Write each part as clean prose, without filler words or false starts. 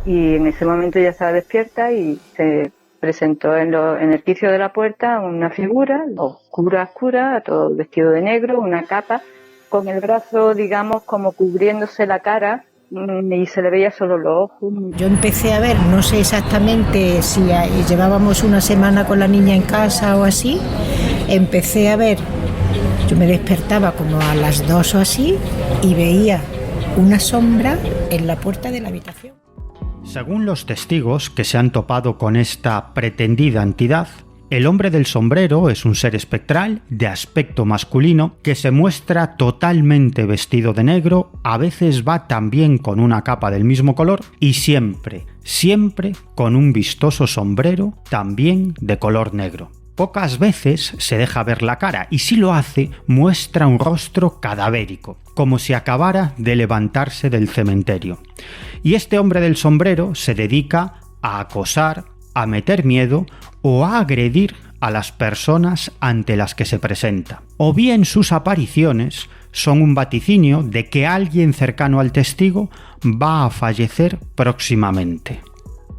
y en ese momento ya estaba despierta y se presentó en el quicio de la puerta una figura oscura, todo vestido de negro, una capa, con el brazo, digamos, como cubriéndose la cara, y se le veía solo los ojos. Yo empecé a ver, no sé exactamente si llevábamos una semana con la niña en casa o así, empecé a ver, yo me despertaba como a las 2 o así y veía una sombra en la puerta de la habitación. Según los testigos que se han topado con esta pretendida entidad, el hombre del sombrero es un ser espectral de aspecto masculino que se muestra totalmente vestido de negro, a veces va también con una capa del mismo color y siempre con un vistoso sombrero también de color negro. Pocas veces se deja ver la cara y si lo hace muestra un rostro cadavérico, como si acabara de levantarse del cementerio. Y este hombre del sombrero se dedica a acosar, a meter miedo o a agredir a las personas ante las que se presenta. O bien sus apariciones son un vaticinio de que alguien cercano al testigo va a fallecer próximamente.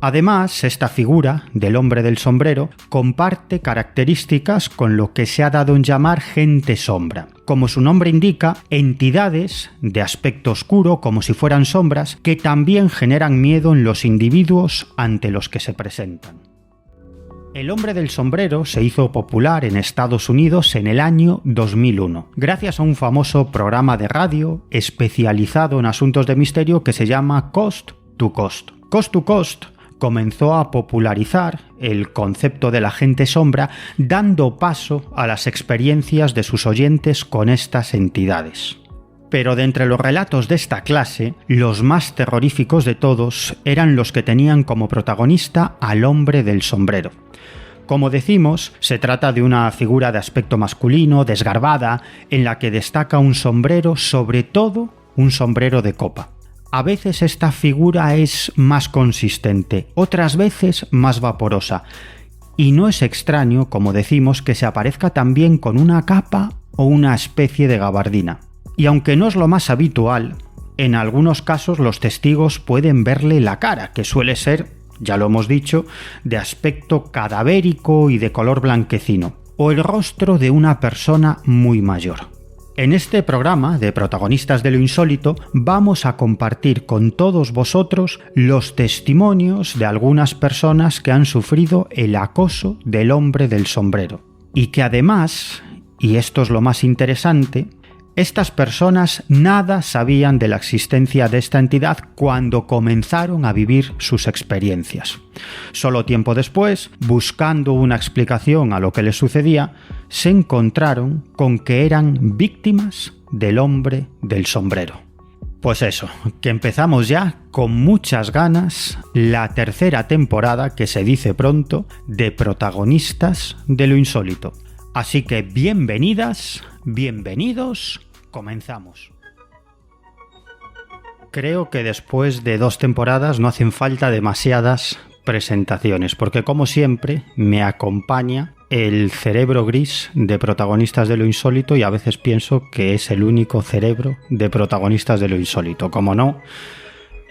Además, esta figura del hombre del sombrero comparte características con lo que se ha dado en llamar gente sombra. Como su nombre indica, entidades de aspecto oscuro, como si fueran sombras, que también generan miedo en los individuos ante los que se presentan. El hombre del sombrero se hizo popular en Estados Unidos en el año 2001, gracias a un famoso programa de radio especializado en asuntos de misterio que se llama Coast to Coast. Coast to Coast comenzó a popularizar el concepto de la gente sombra, dando paso a las experiencias de sus oyentes con estas entidades. Pero de entre los relatos de esta clase, los más terroríficos de todos eran los que tenían como protagonista al hombre del sombrero. Como decimos, se trata de una figura de aspecto masculino, desgarbada, en la que destaca un sombrero, sobre todo un sombrero de copa. A veces esta figura es más consistente, otras veces más vaporosa. Y no es extraño, como decimos, que se aparezca también con una capa o una especie de gabardina. Y aunque no es lo más habitual, en algunos casos los testigos pueden verle la cara, que suele ser, ya lo hemos dicho, de aspecto cadavérico y de color blanquecino, o el rostro de una persona muy mayor. En este programa de Protagonistas de lo Insólito vamos a compartir con todos vosotros los testimonios de algunas personas que han sufrido el acoso del hombre del sombrero. Y que además, y esto es lo más interesante, estas personas nada sabían de la existencia de esta entidad cuando comenzaron a vivir sus experiencias. Solo tiempo después, buscando una explicación a lo que les sucedía, se encontraron con que eran víctimas del hombre del sombrero. Pues eso, que empezamos ya con muchas ganas la tercera temporada, que se dice pronto, de Protagonistas de lo Insólito. Así que bienvenidas, bienvenidos, comenzamos. Creo que después de 2 temporadas no hacen falta demasiadas presentaciones, porque como siempre me acompaña el cerebro gris de Protagonistas de lo Insólito y a veces pienso que es el único cerebro de Protagonistas de lo Insólito. Como no,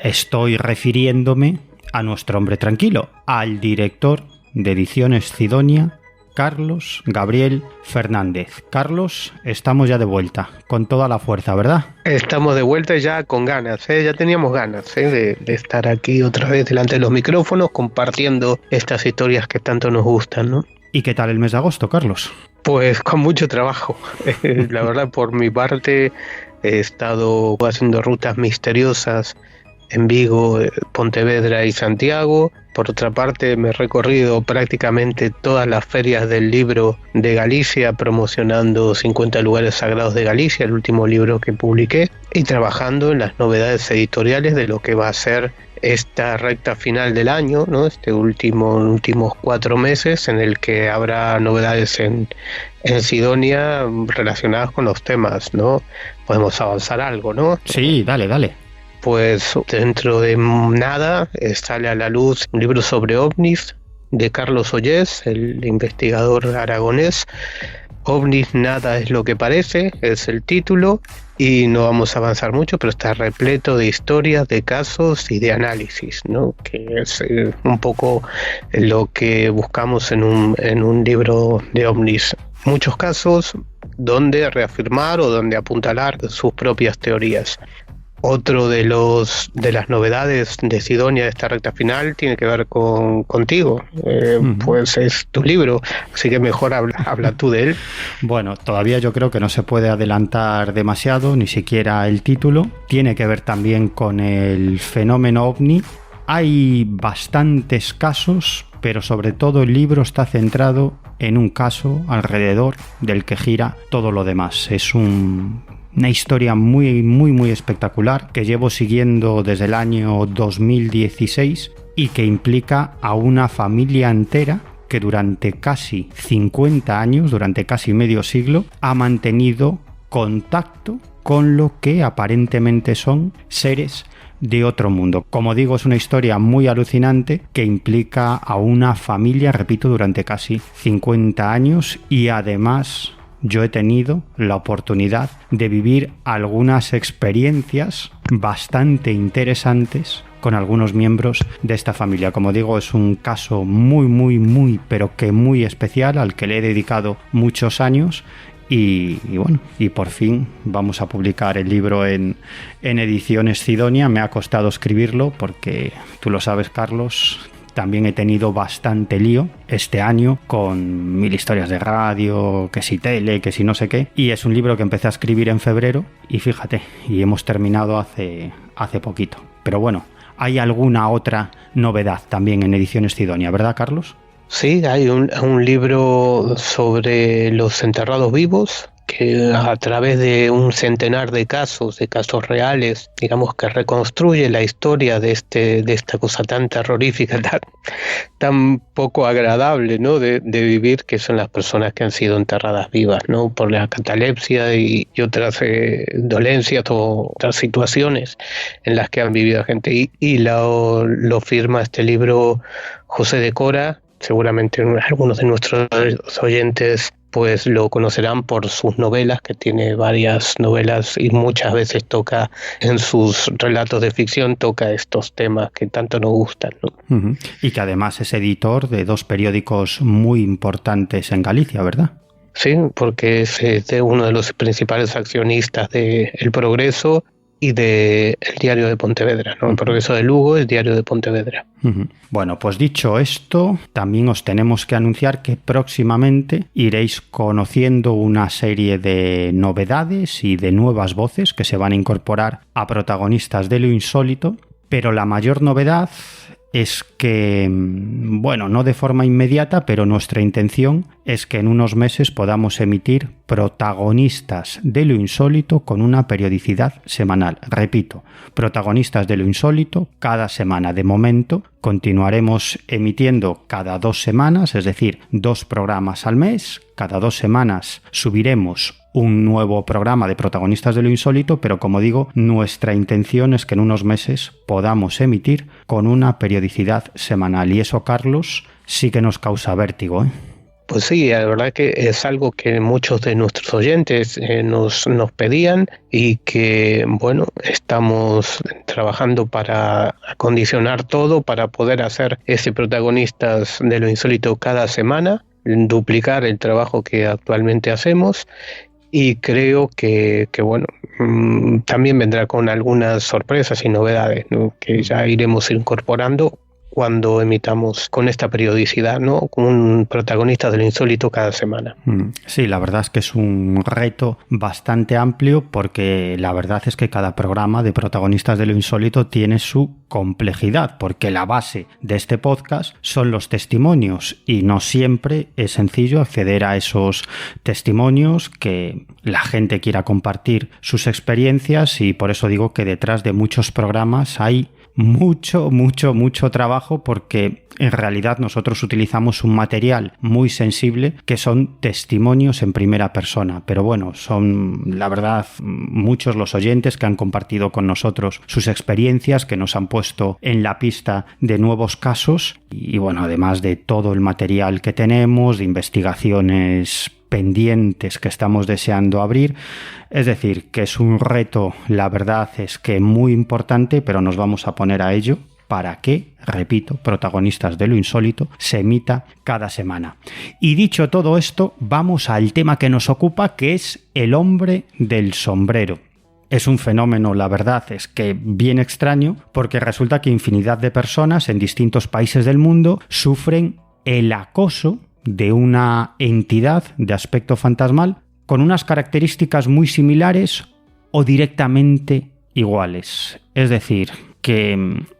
estoy refiriéndome a nuestro hombre tranquilo, al director de Ediciones Cidonia, Carlos Gabriel Fernández. Carlos, estamos ya de vuelta, con toda la fuerza, ¿verdad? Estamos de vuelta ya con ganas, ya teníamos ganas de estar aquí otra vez delante de los micrófonos compartiendo estas historias que tanto nos gustan, ¿no? ¿Y qué tal el mes de agosto, Carlos? Pues con mucho trabajo. La verdad, por mi parte, he estado haciendo rutas misteriosas en Vigo, Pontevedra y Santiago. Por otra parte, me he recorrido prácticamente todas las ferias del libro de Galicia, promocionando 50 lugares sagrados de Galicia, el último libro que publiqué, y trabajando en las novedades editoriales de lo que va a ser esta recta final del año, ¿no? Últimos 4 meses en el que habrá novedades en Cidonia relacionadas con los temas, ¿no? Podemos avanzar algo, ¿no? Sí, dale. Pues dentro de nada sale a la luz un libro sobre ovnis de Carlos Ollés, el investigador aragonés, OVNIs, nada es lo que parece, es el título, y no vamos a avanzar mucho, pero está repleto de historias, de casos y de análisis, ¿no? Que es un poco lo que buscamos en un libro de OVNIs. Muchos casos donde reafirmar o donde apuntalar sus propias teorías. Otro de las novedades de Sidonia de esta recta final tiene que ver contigo, pues es tu libro, así que mejor habla tú de él. Bueno, todavía yo creo que no se puede adelantar demasiado, ni siquiera el título. Tiene que ver también con el fenómeno OVNI. Hay bastantes casos, pero sobre todo el libro está centrado en un caso alrededor del que gira todo lo demás. Es una historia muy espectacular que llevo siguiendo desde el año 2016 y que implica a una familia entera que durante casi 50 años, durante casi medio siglo, ha mantenido contacto con lo que aparentemente son seres de otro mundo. Como digo, es una historia muy alucinante que implica a una familia, repito, durante casi 50 años y además yo he tenido la oportunidad de vivir algunas experiencias bastante interesantes con algunos miembros de esta familia. Como digo, es un caso muy, pero que muy especial al que le he dedicado muchos años. Y bueno, y por fin vamos a publicar el libro en Ediciones Sidonia. Me ha costado escribirlo porque, tú lo sabes, Carlos, también he tenido bastante lío este año con 1000 historias de radio, que si tele, que si no sé qué. Y es un libro que empecé a escribir en febrero y fíjate, y hemos terminado hace poquito. Pero bueno, hay alguna otra novedad también en Ediciones Sidonia, ¿verdad, Carlos? Sí, hay un libro sobre los enterrados vivos, que a través de un centenar de casos reales, digamos que reconstruye la historia de esta cosa tan terrorífica, tan poco agradable, ¿no? de vivir, que son las personas que han sido enterradas vivas, ¿no? Por la catalepsia y otras dolencias o otras situaciones en las que han vivido gente. Y lo firma este libro José de Cora. Seguramente algunos de nuestros oyentes pues lo conocerán por sus novelas, que tiene varias novelas y muchas veces toca en sus relatos de ficción, toca estos temas que tanto nos gustan, ¿no? Uh-huh. Y que además es editor de 2 periódicos muy importantes en Galicia, ¿verdad? Sí, porque es uno de los principales accionistas de El Progreso y de El Diario de Pontevedra, ¿no? El Progreso de Lugo, El Diario de Pontevedra. Uh-huh. Bueno, pues dicho esto, también os tenemos que anunciar que próximamente iréis conociendo una serie de novedades y de nuevas voces que se van a incorporar a Protagonistas de lo Insólito, pero la mayor novedad es que, bueno, no de forma inmediata, pero nuestra intención es que en unos meses podamos emitir Protagonistas de lo Insólito con una periodicidad semanal. Repito, Protagonistas de lo Insólito cada semana. De momento continuaremos emitiendo cada 2 semanas, es decir, 2 programas al mes. Cada 2 semanas subiremos un nuevo programa de Protagonistas de lo Insólito, pero como digo, nuestra intención es que en unos meses podamos emitir con una periodicidad semanal. Y eso, Carlos, sí que nos causa vértigo, ¿eh? Pues sí, la verdad que es algo que muchos de nuestros oyentes nos pedían y que, bueno, estamos trabajando para acondicionar todo para poder hacer ese Protagonistas de lo Insólito cada semana, duplicar el trabajo que actualmente hacemos. Y creo que bueno, también vendrá con algunas sorpresas y novedades, ¿no? Que ya iremos incorporando cuando emitamos con esta periodicidad, ¿no? Con un Protagonista de lo Insólito cada semana. Sí, la verdad es que es un reto bastante amplio, porque la verdad es que cada programa de Protagonistas de lo Insólito tiene su complejidad, porque la base de este podcast son los testimonios y no siempre es sencillo acceder a esos testimonios, que la gente quiera compartir sus experiencias, y por eso digo que detrás de muchos programas hay mucho trabajo, porque en realidad nosotros utilizamos un material muy sensible que son testimonios en primera persona. Pero bueno, son la verdad muchos los oyentes que han compartido con nosotros sus experiencias, que nos han puesto en la pista de nuevos casos. Y bueno, además de todo el material que tenemos, de investigaciones pendientes que estamos deseando abrir. Es decir, que es un reto, la verdad es que muy importante, pero nos vamos a poner a ello para que, repito, Protagonistas de lo Insólito se emita cada semana. Y dicho todo esto, vamos al tema que nos ocupa, que es el hombre del sombrero. Es un fenómeno, la verdad, es que bien extraño, porque resulta que infinidad de personas en distintos países del mundo sufren el acoso de una entidad de aspecto fantasmal con unas características muy similares o directamente iguales. Es decir, que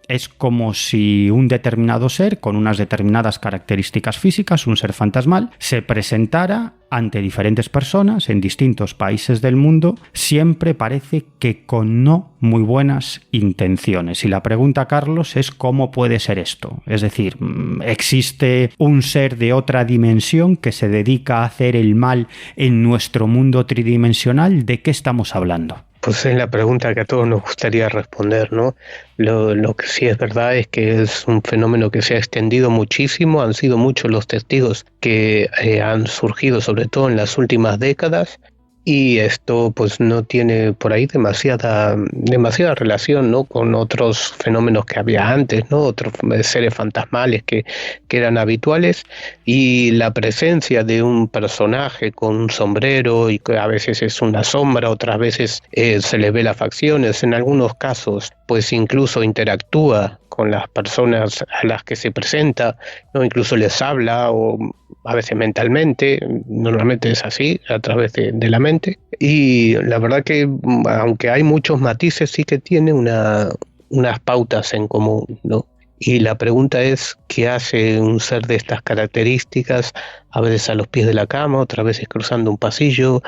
es como si un determinado ser con unas determinadas características físicas, un ser fantasmal, se presentara ante diferentes personas en distintos países del mundo, siempre parece que con no muy buenas intenciones. Y la pregunta, Carlos, es ¿cómo puede ser esto? Es decir, ¿existe un ser de otra dimensión que se dedica a hacer el mal en nuestro mundo tridimensional? ¿De qué estamos hablando? Pues es la pregunta que a todos nos gustaría responder, ¿no? Lo que sí es verdad es que es un fenómeno que se ha extendido muchísimo, han sido muchos los testigos que han surgido, sobre todo en las últimas décadas, y esto pues no tiene por ahí demasiada relación, ¿no?, con otros fenómenos que había antes, ¿no?, otros seres fantasmales que eran habituales, y la presencia de un personaje con un sombrero, y que a veces es una sombra, otras veces se le ve las facciones, en algunos casos pues incluso interactúa con las personas a las que se presenta, ¿no?, incluso les habla, o a veces mentalmente, normalmente es así, a través de la mente. Y la verdad que, aunque hay muchos matices, sí que tiene unas pautas en común, ¿no? Y la pregunta es, ¿qué hace un ser de estas características? A veces a los pies de la cama, otras veces cruzando un pasillo,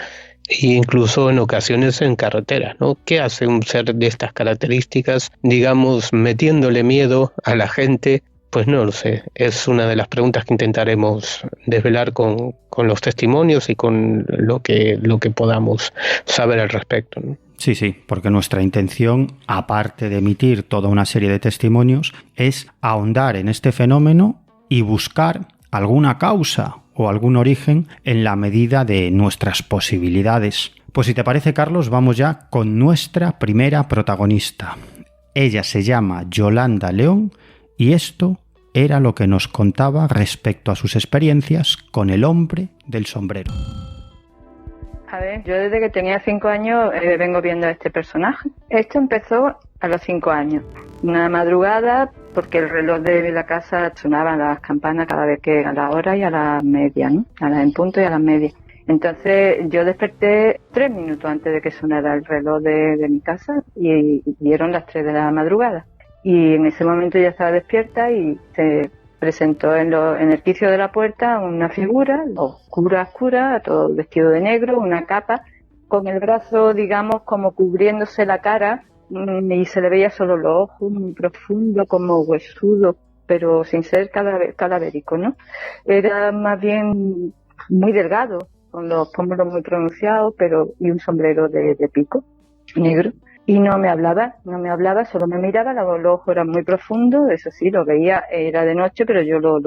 e incluso en ocasiones en carreteras, ¿no? ¿Qué hace un ser de estas características, digamos, metiéndole miedo a la gente? Pues no lo sé, es una de las preguntas que intentaremos desvelar con los testimonios y con lo que podamos saber al respecto, ¿no? Sí, porque nuestra intención, aparte de emitir toda una serie de testimonios, es ahondar en este fenómeno y buscar alguna causa o algún origen en la medida de nuestras posibilidades. Pues si te parece, Carlos, vamos ya con nuestra primera protagonista. Ella se llama Yolanda León y esto era lo que nos contaba respecto a sus experiencias con el hombre del sombrero. A ver, yo desde que tenía 5 años vengo viendo a este personaje. Esto empezó a los 5 años. Una madrugada, porque el reloj de la casa sonaba las campanas cada vez que a la hora y a la media, ¿no? A las en punto y a las medias. Entonces yo desperté 3 minutos antes de que sonara el reloj de mi casa y dieron las 3 de la madrugada. Y en ese momento ya estaba despierta y se presentó en el quicio de la puerta una figura oscura, todo vestido de negro, una capa, con el brazo, digamos, como cubriéndose la cara, y se le veía solo los ojos, muy profundo, como huesudo, pero sin ser cadavérico, ¿no? Era más bien muy delgado, con los pómulos muy pronunciados, y un sombrero de pico negro. Y no me hablaba, solo me miraba, los ojos eran muy profundos, eso sí, lo veía, era de noche, pero yo lo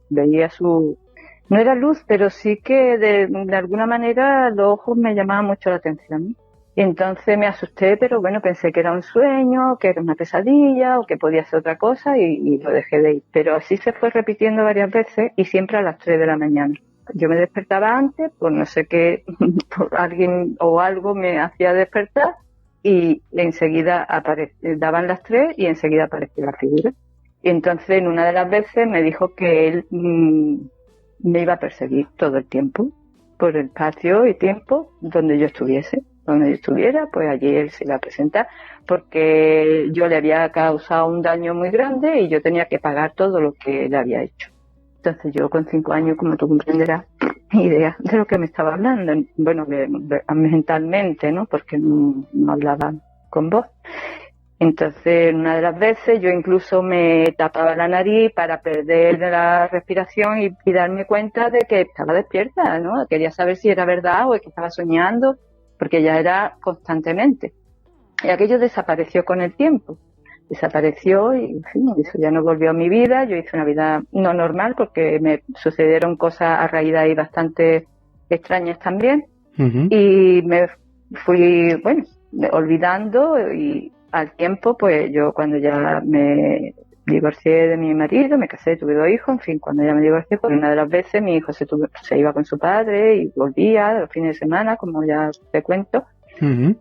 veía no era luz, pero sí que de alguna manera los ojos me llamaban mucho la atención. Y entonces me asusté, pero bueno, pensé que era un sueño, que era una pesadilla, o que podía ser otra cosa, y lo dejé de ir. Pero así se fue repitiendo varias veces, y siempre a las 3 de la mañana. Yo me despertaba antes, por no sé qué, por alguien o algo me hacía despertar, y enseguida daban las 3 y enseguida aparecía la figura. Y entonces en una de las veces me dijo que él me iba a perseguir todo el tiempo, por el espacio y tiempo donde yo estuviese. Donde yo estuviera, pues allí él se iba a presentar, porque yo le había causado un daño muy grande y yo tenía que pagar todo lo que le había hecho. Entonces yo con 5 años, como tú comprenderás, idea de lo que me estaba hablando, bueno, mentalmente, ¿no? Porque no hablaba con voz. Entonces, una de las veces yo incluso me tapaba la nariz para perder la respiración y darme cuenta de que estaba despierta, ¿no? Quería saber si era verdad o que estaba soñando, porque ya era constantemente. Y aquello desapareció con el tiempo. Desapareció y, en fin, eso ya no volvió a mi vida. Yo hice una vida no normal porque me sucedieron cosas a raíz de ahí bastante extrañas también. Ujú. Y me fui, bueno, olvidando, y al tiempo, pues yo cuando ya me divorcié de mi marido, me casé, tuve 2 hijos, en fin, cuando ya me divorcié, pues una de las veces mi hijo se iba con su padre y volvía los fines de semana, como ya te cuento. Ujú.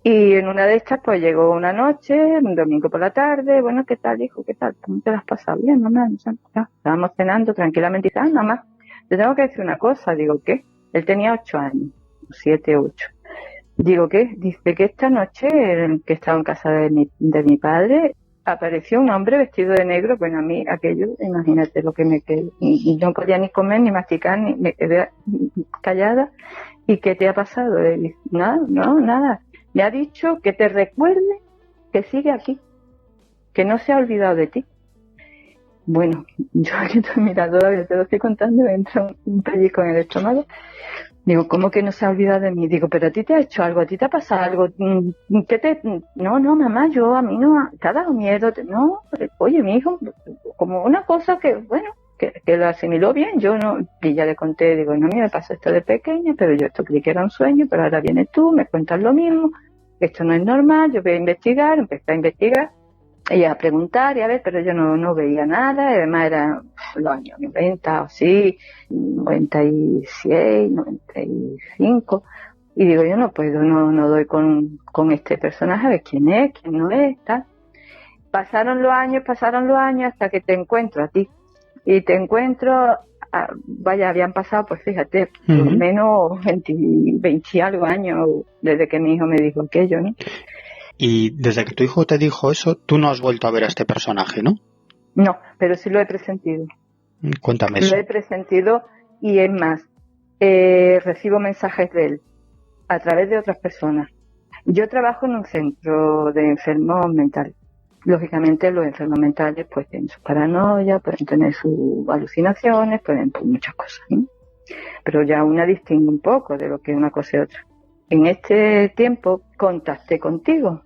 Y en una de estas, pues llegó una noche, un domingo por la tarde. Bueno, ¿qué tal, hijo? ¿Qué tal? ¿Cómo te lo has pasado? Bien, mamá. Ya, estábamos cenando tranquilamente. Y dice, mamá, te tengo que decir una cosa. Digo, ¿qué? Él tenía 8 años, 7, 8. Digo, ¿qué? Dice que esta noche, que estaba en casa de mi padre, apareció un hombre vestido de negro. Bueno, a mí aquello, imagínate lo que me quedé. Y no podía ni comer, ni masticar, ni me quedé callada. ¿Y qué te ha pasado? Dice, nada, no, nada. Me ha dicho que te recuerde que sigue aquí, que no se ha olvidado de ti. Bueno, yo aquí estoy mirando, te lo estoy contando, me entra un pellizco en el estómago. Digo, ¿cómo que no se ha olvidado de mí? Digo, ¿pero a ti te ha hecho algo? ¿A ti te ha pasado algo? No, mamá, a mí no, te ha dado miedo. No, oye, mi hijo, como una cosa que, bueno, que lo asimiló bien, yo no, y ya le conté, digo, no, a mí me pasó esto de pequeña, pero yo esto creí que era un sueño, pero ahora vienes tú, me cuentas lo mismo, esto no es normal, yo voy a investigar, empecé a investigar y a preguntar y a ver, pero yo no veía nada, además eran los años 90 o así, 96, 95, y digo, yo no puedo, no doy con este personaje, a ver quién es, quién no es, tal. Pasaron los años hasta que te encuentro a ti. Y te encuentro, vaya, habían pasado, pues fíjate, por lo menos 20 y algo años desde que mi hijo me dijo aquello, ¿no? Y desde que tu hijo te dijo eso, tú no has vuelto a ver a este personaje, ¿no? No, pero sí lo he presentido. Cuéntame eso. Lo he presentido, y es más, recibo mensajes de él a través de otras personas. Yo trabajo en un centro de enfermos mentales. Lógicamente los enfermos mentales pues tienen su paranoia, pueden tener sus alucinaciones, pueden tener muchas cosas, ¿no? Pero ya una distingue un poco de lo que es una cosa y otra. En este tiempo contacté contigo.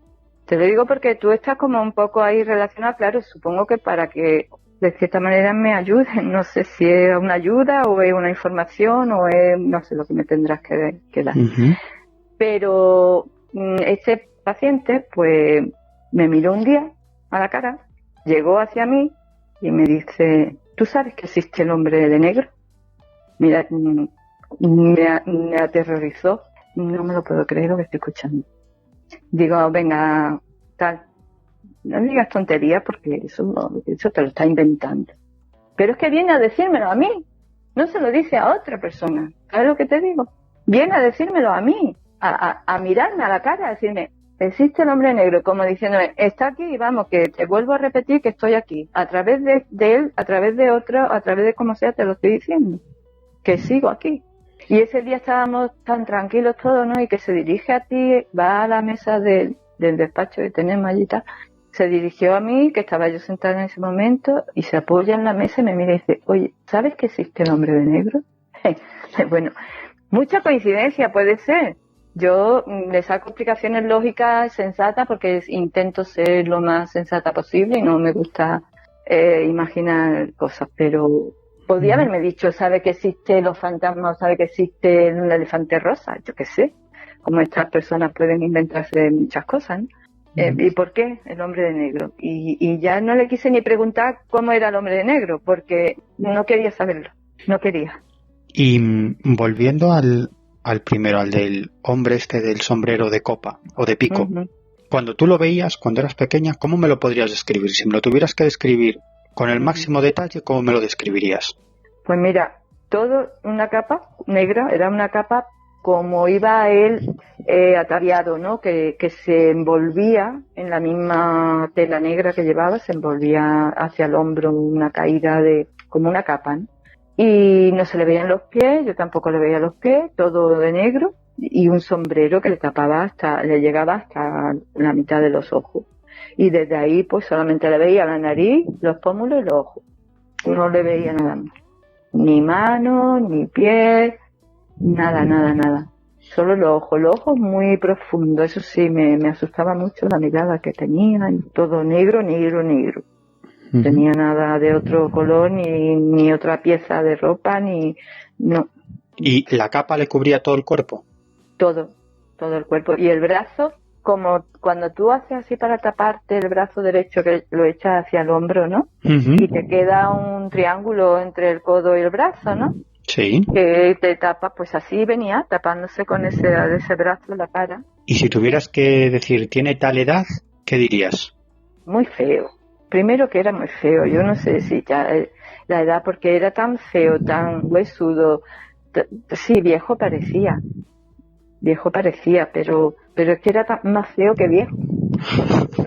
Te lo digo porque tú estás como un poco ahí relacionado, claro, supongo que para que de cierta manera me ayuden. No sé si es una ayuda o es una información o es, no sé lo que me tendrás que dar. Uh-huh. Pero este paciente pues me miró un día a la cara, llegó hacia mí y me dice, ¿tú sabes que existe el hombre de negro? Mira, me aterrorizó, no me lo puedo creer lo que estoy escuchando. Digo, venga, tal, no digas tonterías porque eso te lo está inventando. Pero es que viene a decírmelo a mí, no se lo dice a otra persona. ¿Sabes lo que te digo? Viene a decírmelo a mí, a mirarme a la cara, a decirme, existe el hombre negro, como diciéndome, está aquí y vamos, que te vuelvo a repetir que estoy aquí. A través de él, a través de otro, a través de como sea, te lo estoy diciendo. Que sigo aquí. Y ese día estábamos tan tranquilos todos, ¿no? Y que se dirige a ti, va a la mesa del despacho que tenemos allí y tal. Se dirigió a mí, que estaba yo sentada en ese momento, y se apoya en la mesa y me mira y dice, oye, ¿sabes que existe el hombre de negro? Bueno, mucha coincidencia puede ser. Yo le saco explicaciones lógicas, sensatas, porque intento ser lo más sensata posible y no me gusta imaginar cosas, pero podía haberme dicho, sabe que existe los fantasmas, sabe que existe un elefante rosa, yo qué sé, como estas personas pueden inventarse muchas cosas, ¿no? ¿Y por qué el hombre de negro? Y ya no le quise ni preguntar cómo era el hombre de negro, porque no quería saberlo, no quería. Y volviendo al primero, al del hombre este del sombrero de copa o de pico, cuando tú lo veías, cuando eras pequeña, ¿cómo me lo podrías describir? Si me lo tuvieras que describir con el máximo detalle, ¿cómo me lo describirías? Pues mira, todo una capa negra, era una capa como iba él ataviado, ¿no? Que se envolvía en la misma tela negra que llevaba, se envolvía hacia el hombro una caída como una capa, ¿no? Y no se le veían los pies, yo tampoco le veía los pies, todo de negro, y un sombrero que le llegaba hasta la mitad de los ojos. Y desde ahí pues solamente le veía la nariz, los pómulos y los ojos. No le veía nada más. Ni manos, ni pies, nada. Solo los ojos muy profundos. Eso sí, me asustaba mucho la mirada que tenía, y todo negro. No tenía nada de otro color, ni otra pieza de ropa, no. ¿Y la capa le cubría todo el cuerpo? Todo el cuerpo. Y el brazo, como cuando tú haces así para taparte el brazo derecho, que lo echas hacia el hombro, ¿no? Y te queda un triángulo entre el codo y el brazo, ¿no? Sí. Que te tapa, pues así venía, tapándose con ese brazo la cara. Y si tuvieras que decir, ¿tiene tal edad? ¿Qué dirías? Muy feo. Primero que era muy feo. Yo no sé si ya la edad, porque era tan feo, tan huesudo. Sí, viejo parecía, pero es que era más feo que viejo.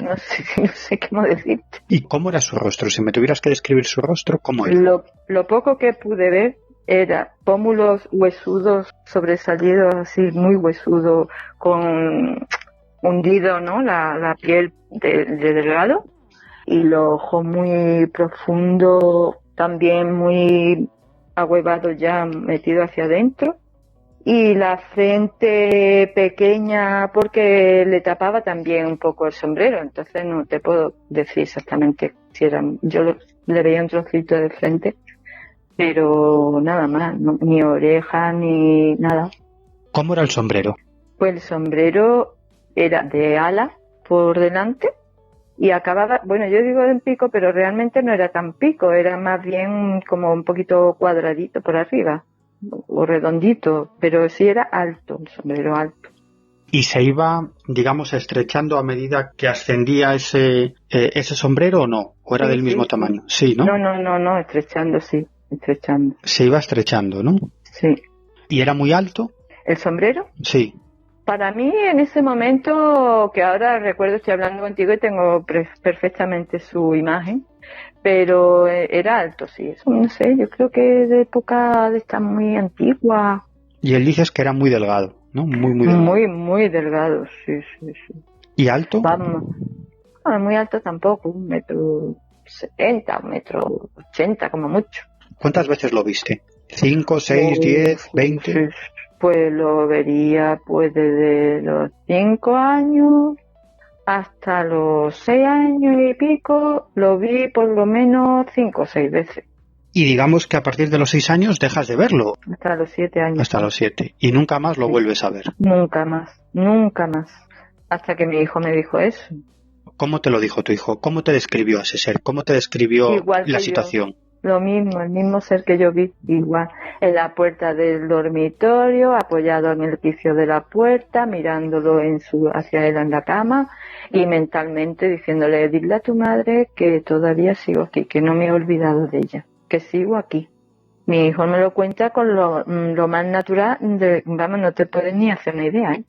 No sé cómo decirte. ¿Y cómo era su rostro? Si me tuvieras que describir su rostro, ¿cómo era? Lo poco que pude ver era pómulos huesudos, sobresalidos así, muy huesudo, con hundido, ¿no? La piel de delgado, y los ojos muy profundos, también muy ahuevados ya, metido hacia adentro. Y la frente pequeña porque le tapaba también un poco el sombrero, entonces no te puedo decir exactamente si era. Yo le veía un trocito de frente, pero nada más, ni oreja ni nada. ¿Cómo era el sombrero? Pues el sombrero era de ala por delante y acababa, bueno, yo digo en pico, pero realmente no era tan pico, era más bien como un poquito cuadradito por arriba o redondito, pero sí era alto, el sombrero alto. ¿Y se iba, digamos, estrechando a medida que ascendía ese sombrero o no? ¿O era del mismo tamaño? Sí, ¿no? No, estrechando, sí, estrechando. Se iba estrechando, ¿no? Sí. ¿Y era muy alto? ¿El sombrero? Sí. Para mí, en ese momento, que ahora recuerdo, estoy hablando contigo y tengo perfectamente su imagen, pero era alto, sí. Eso no sé, yo creo que de época de esta muy antigua. Y él dices que era muy delgado, ¿no? Muy delgado. Muy delgado, sí. ¿Y alto? Vamos, no, muy alto tampoco, 1,70 m, 1,80 m como mucho. ¿Cuántas veces lo viste? ¿5, 6, 10, 20? Sí. Pues lo vería pues desde los 5 años hasta los 6 años y pico, lo vi por lo menos 5 o 6 veces. Y digamos que a partir de los 6 años dejas de verlo. Hasta los 7 años. Hasta los 7. Y nunca más lo vuelves a ver. Nunca más. Hasta que mi hijo me dijo eso. ¿Cómo te lo dijo tu hijo? ¿Cómo te describió a ese ser? ¿Cómo te describió la situación? Lo mismo, el mismo ser que yo vi, igual, en la puerta del dormitorio, apoyado en el quicio de la puerta, mirándolo hacia él en la cama y mentalmente diciéndole, dile a tu madre que todavía sigo aquí, que no me he olvidado de ella, que sigo aquí. Mi hijo me lo cuenta con lo más natural, no te puedes ni hacer una idea, ¿eh?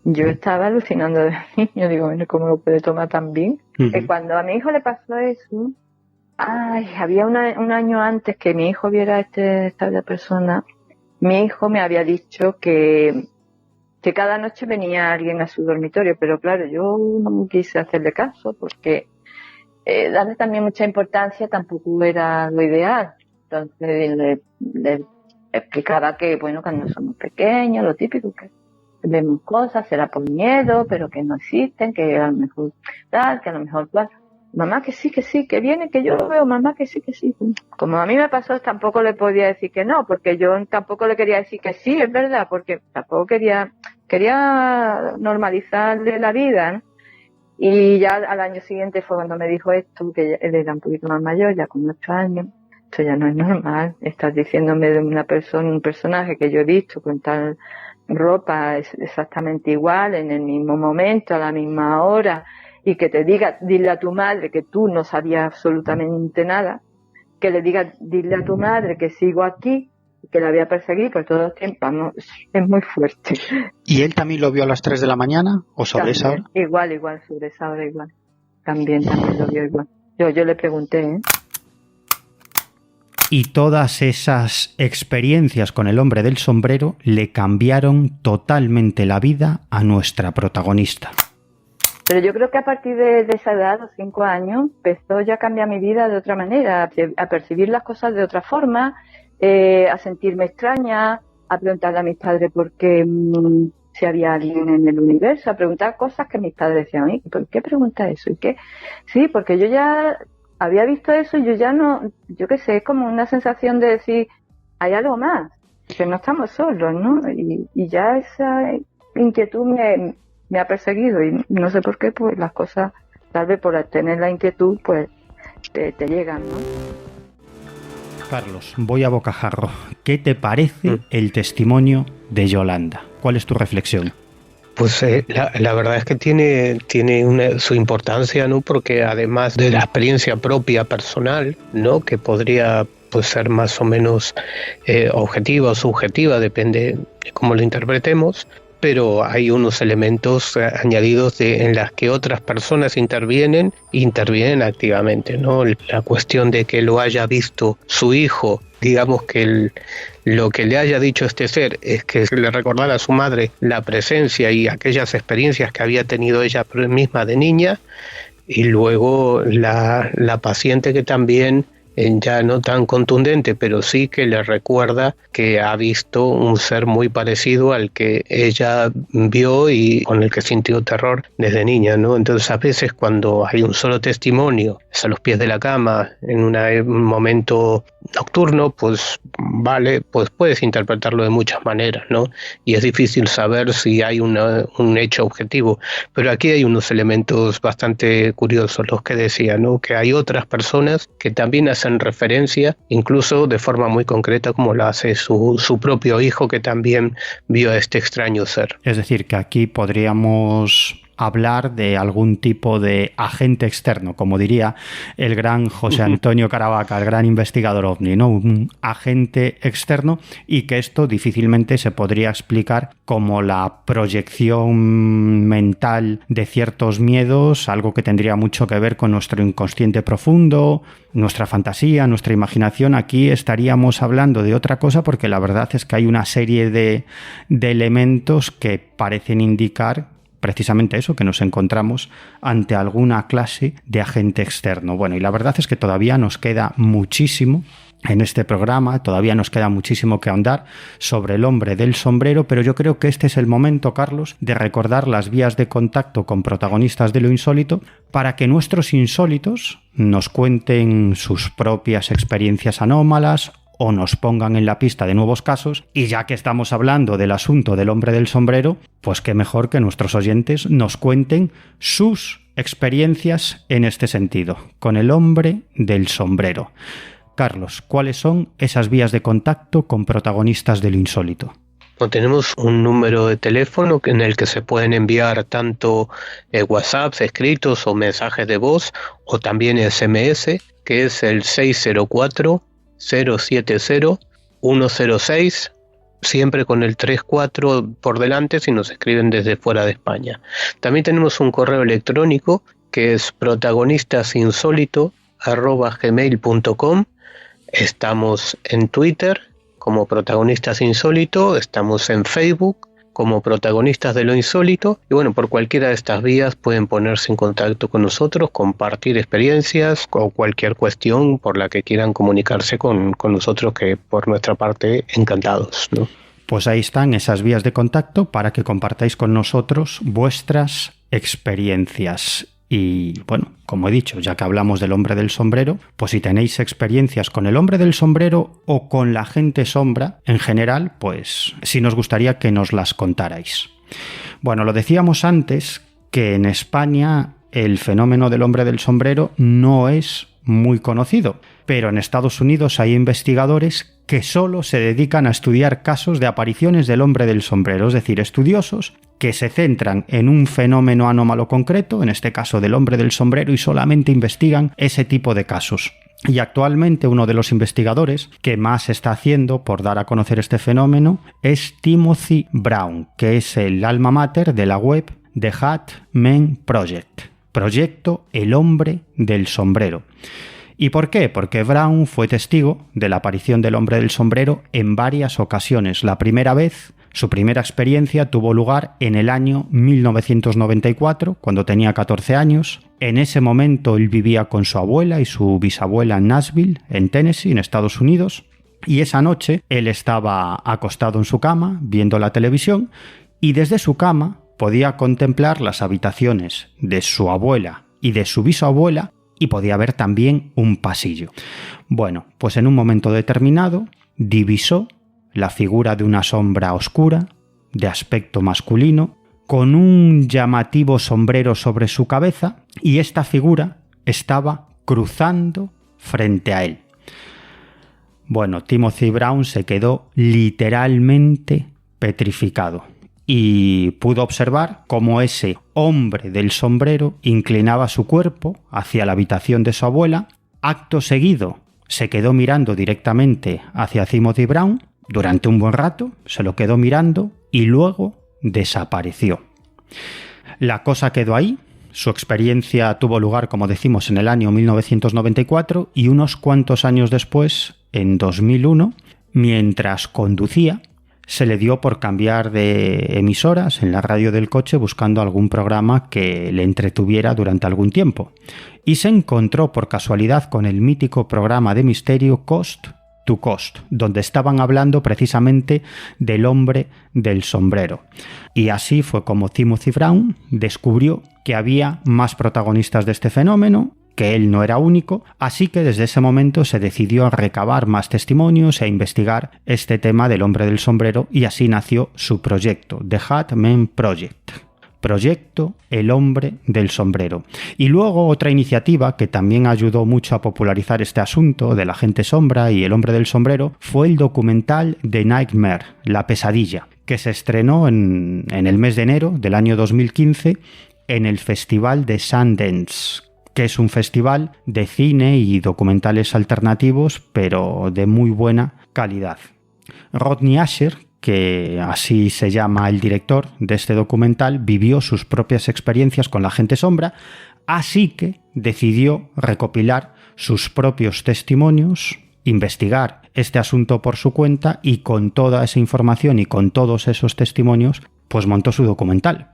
Yo estaba alucinando de niño, digo, bueno, ¿cómo lo puede tomar tan bien? Que cuando a mi hijo le pasó eso, había un año antes que mi hijo viera esta persona, mi hijo me había dicho que cada noche venía alguien a su dormitorio, pero claro, yo no quise hacerle caso porque darle también mucha importancia tampoco era lo ideal. Entonces le explicaba que, bueno, cuando somos pequeños, lo típico, que vemos cosas, será por miedo, pero que no existen, que a lo mejor tal, que a lo mejor cual. Mamá que sí, que viene, que yo lo veo, mamá que sí. Como a mí me pasó, tampoco le podía decir que no, porque yo tampoco le quería decir que sí, es verdad, porque tampoco quería normalizarle la vida, ¿no? Y ya al año siguiente fue cuando me dijo esto, que él era un poquito más mayor, ya con 8 años. Esto ya no es normal, estás diciéndome de una persona, un personaje que yo he visto con tal ropa exactamente igual, en el mismo momento, a la misma hora, y que te diga, dile a tu madre que tú no sabías absolutamente nada, que le diga, dile a tu madre que sigo aquí, que la voy a perseguir por todo el tiempo, no, es muy fuerte. ¿Y él también lo vio a las 3 de la mañana o sobre esa hora? Igual, sobre esa hora igual. También lo vio igual. Yo le pregunté, ¿eh? Y todas esas experiencias con el hombre del sombrero le cambiaron totalmente la vida a nuestra protagonista. Pero yo creo que a partir de esa edad, los 5 años, empezó ya a cambiar mi vida de otra manera, a percibir las cosas de otra forma, a sentirme extraña, a preguntarle a mis padres por qué, si había alguien en el universo, a preguntar cosas que mis padres decían, ¿por qué pregunta eso? ¿Y qué? Sí, porque yo ya había visto eso y yo ya no, yo qué sé, es como una sensación de decir, hay algo más. que no estamos solos, ¿no? Y ya esa inquietud me ha perseguido y no sé por qué, pues las cosas, tal vez por tener la inquietud, pues te llegan, ¿no? Carlos, voy a bocajarro. ¿Qué te parece el testimonio de Yolanda? ¿Cuál es tu reflexión? Pues la verdad es que tiene su importancia, ¿no? Porque además de la experiencia propia personal, ¿no? Que podría pues ser más o menos objetiva o subjetiva, depende de cómo lo interpretemos, pero hay unos elementos añadidos en las que otras personas intervienen activamente, ¿no? La cuestión de que lo haya visto su hijo, digamos que lo que le haya dicho este ser es que le recordara a su madre la presencia y aquellas experiencias que había tenido ella misma de niña, y luego la paciente que también, ya no tan contundente, pero sí que le recuerda que ha visto un ser muy parecido al que ella vio y con el que sintió terror desde niña, ¿no? Entonces, a veces cuando hay un solo testimonio, es a los pies de la cama, en un momento nocturno, pues vale, pues puedes interpretarlo de muchas maneras, ¿no? Y es difícil saber si hay un hecho objetivo, pero aquí hay unos elementos bastante curiosos, los que decía, ¿no? Que hay otras personas que también hacen referencia, incluso de forma muy concreta, como lo hace su propio hijo, que también vio a este extraño ser. Es decir, que aquí podríamos hablar de algún tipo de agente externo, como diría el gran José Antonio Caravaca, el gran investigador ovni, ¿no? Un agente externo, y que esto difícilmente se podría explicar como la proyección mental de ciertos miedos, algo que tendría mucho que ver con nuestro inconsciente profundo, nuestra fantasía, nuestra imaginación. Aquí estaríamos hablando de otra cosa, porque la verdad es que hay una serie de elementos que parecen indicar precisamente eso, que nos encontramos ante alguna clase de agente externo. Bueno, y la verdad es que todavía nos queda muchísimo en este programa, todavía nos queda muchísimo que ahondar sobre el hombre del sombrero, pero yo creo que este es el momento, Carlos, de recordar las vías de contacto con protagonistas de lo insólito, para que nuestros insólitos nos cuenten sus propias experiencias anómalas o nos pongan en la pista de nuevos casos. Y ya que estamos hablando del asunto del hombre del sombrero, pues qué mejor que nuestros oyentes nos cuenten sus experiencias en este sentido, con el hombre del sombrero. Carlos, ¿cuáles son esas vías de contacto con protagonistas de lo insólito? Tenemos un número de teléfono en el que se pueden enviar tanto WhatsApps escritos o mensajes de voz, o también SMS, que es el 604-070-106, siempre con el 34 por delante si nos escriben desde fuera de España. También tenemos un correo electrónico que es protagonistasinsolito@gmail.com. Estamos en Twitter como Protagonistas Insólito, estamos en Facebook como Protagonistas de lo Insólito, y bueno, por cualquiera de estas vías pueden ponerse en contacto con nosotros, compartir experiencias o cualquier cuestión por la que quieran comunicarse con nosotros, que por nuestra parte encantados, ¿no? Pues ahí están esas vías de contacto para que compartáis con nosotros vuestras experiencias. Y bueno, como he dicho, ya que hablamos del hombre del sombrero, pues si tenéis experiencias con el hombre del sombrero o con la gente sombra en general, pues sí nos gustaría que nos las contarais. Bueno, lo decíamos antes, que en España el fenómeno del hombre del sombrero no es muy conocido, pero en Estados Unidos hay investigadores que solo se dedican a estudiar casos de apariciones del hombre del sombrero, es decir, estudiosos que se centran en un fenómeno anómalo concreto, en este caso del hombre del sombrero, y solamente investigan ese tipo de casos. Y actualmente uno de los investigadores que más está haciendo por dar a conocer este fenómeno es Timothy Brown, que es el alma mater de la web The Hat Man Project, proyecto El Hombre del Sombrero. ¿Y por qué? Porque Brown fue testigo de la aparición del hombre del sombrero en varias ocasiones. La primera vez, su primera experiencia tuvo lugar en el año 1994, cuando tenía 14 años. En ese momento él vivía con su abuela y su bisabuela en Nashville, en Tennessee, en Estados Unidos. Y esa noche él estaba acostado en su cama, viendo la televisión, y desde su cama podía contemplar las habitaciones de su abuela y de su bisabuela, y podía ver también un pasillo. Bueno, pues en un momento determinado divisó la figura de una sombra oscura, de aspecto masculino, con un llamativo sombrero sobre su cabeza, y esta figura estaba cruzando frente a él. Bueno, Timothy Brown se quedó literalmente petrificado y pudo observar cómo ese hombre del sombrero inclinaba su cuerpo hacia la habitación de su abuela. Acto seguido se quedó mirando directamente hacia Timothy Brown durante un buen rato, se lo quedó mirando y luego desapareció. La cosa quedó ahí. Su experiencia tuvo lugar, como decimos, en el año 1994 y unos cuantos años después, en 2001, mientras conducía, se le dio por cambiar de emisoras en la radio del coche buscando algún programa que le entretuviera durante algún tiempo. Y se encontró por casualidad con el mítico programa de misterio Coast to Coast, donde estaban hablando precisamente del hombre del sombrero. Y así fue como Timothy Brown descubrió que había más protagonistas de este fenómeno, que él no era único, así que desde ese momento se decidió a recabar más testimonios e investigar este tema del hombre del sombrero, y así nació su proyecto, The Hat Man Project. Proyecto El Hombre del Sombrero. Y luego otra iniciativa que también ayudó mucho a popularizar este asunto de la gente sombra y el hombre del sombrero fue el documental The Nightmare, La Pesadilla, que se estrenó en el mes de enero del año 2015 en el Festival de Sundance, que es un festival de cine y documentales alternativos, pero de muy buena calidad. Rodney Asher, que así se llama el director de este documental, vivió sus propias experiencias con la gente sombra, así que decidió recopilar sus propios testimonios, investigar este asunto por su cuenta, y con toda esa información y con todos esos testimonios, pues montó su documental.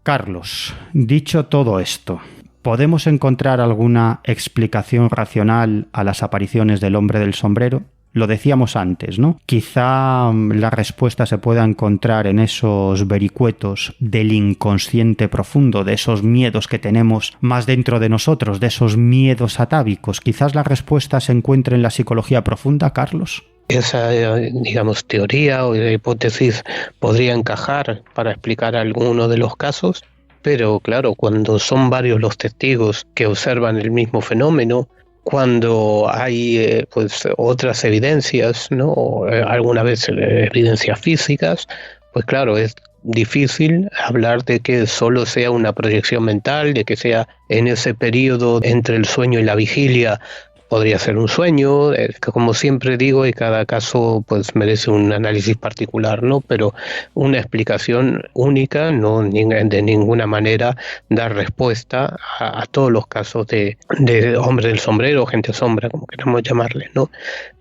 Carlos, dicho todo esto, ¿podemos encontrar alguna explicación racional a las apariciones del hombre del sombrero? Lo decíamos antes, ¿no? Quizá la respuesta se pueda encontrar en esos vericuetos del inconsciente profundo, de esos miedos que tenemos más dentro de nosotros, de esos miedos atávicos. Quizás la respuesta se encuentre en la psicología profunda, Carlos. Esa, digamos, teoría o hipótesis podría encajar para explicar alguno de los casos, pero claro, cuando son varios los testigos que observan el mismo fenómeno, cuando hay pues otras evidencias, ¿no? O, alguna vez evidencias físicas, pues claro, es difícil hablar de que solo sea una proyección mental, de que sea en ese periodo entre el sueño y la vigilia. Podría ser un sueño, que como siempre digo, y cada caso pues merece un análisis particular, ¿no? Pero una explicación única no de ninguna manera da respuesta a todos los casos de hombre del sombrero o gente sombra, como queramos llamarle, ¿no?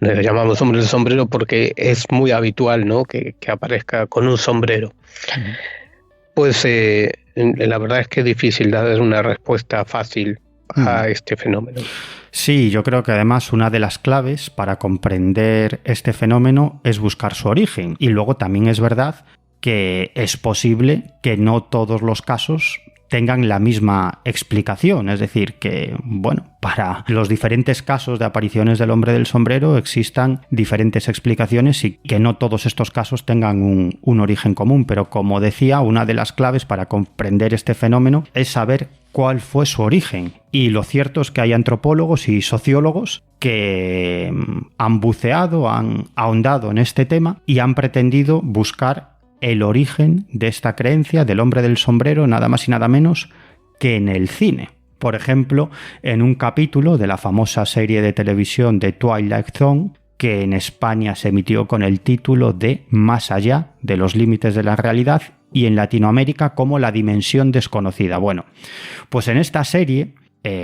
Le llamamos hombre del sombrero porque es muy habitual, ¿no? que aparezca con un sombrero. Pues la verdad es que es difícil dar una respuesta fácil a este fenómeno. Sí, yo creo que además una de las claves para comprender este fenómeno es buscar su origen. Y luego también es verdad que es posible que no todos los casos tengan la misma explicación. Es decir, que, bueno, para los diferentes casos de apariciones del hombre del sombrero existan diferentes explicaciones y que no todos estos casos tengan un origen común. Pero como decía, una de las claves para comprender este fenómeno es saber cuál fue su origen. Y lo cierto es que hay antropólogos y sociólogos que han buceado, han ahondado en este tema y han pretendido buscar el origen de esta creencia del hombre del sombrero nada más y nada menos que en el cine. Por ejemplo, en un capítulo de la famosa serie de televisión de Twilight Zone, que en España se emitió con el título de Más allá de los límites de la realidad, y en Latinoamérica como La dimensión desconocida. Bueno, pues en esta serie,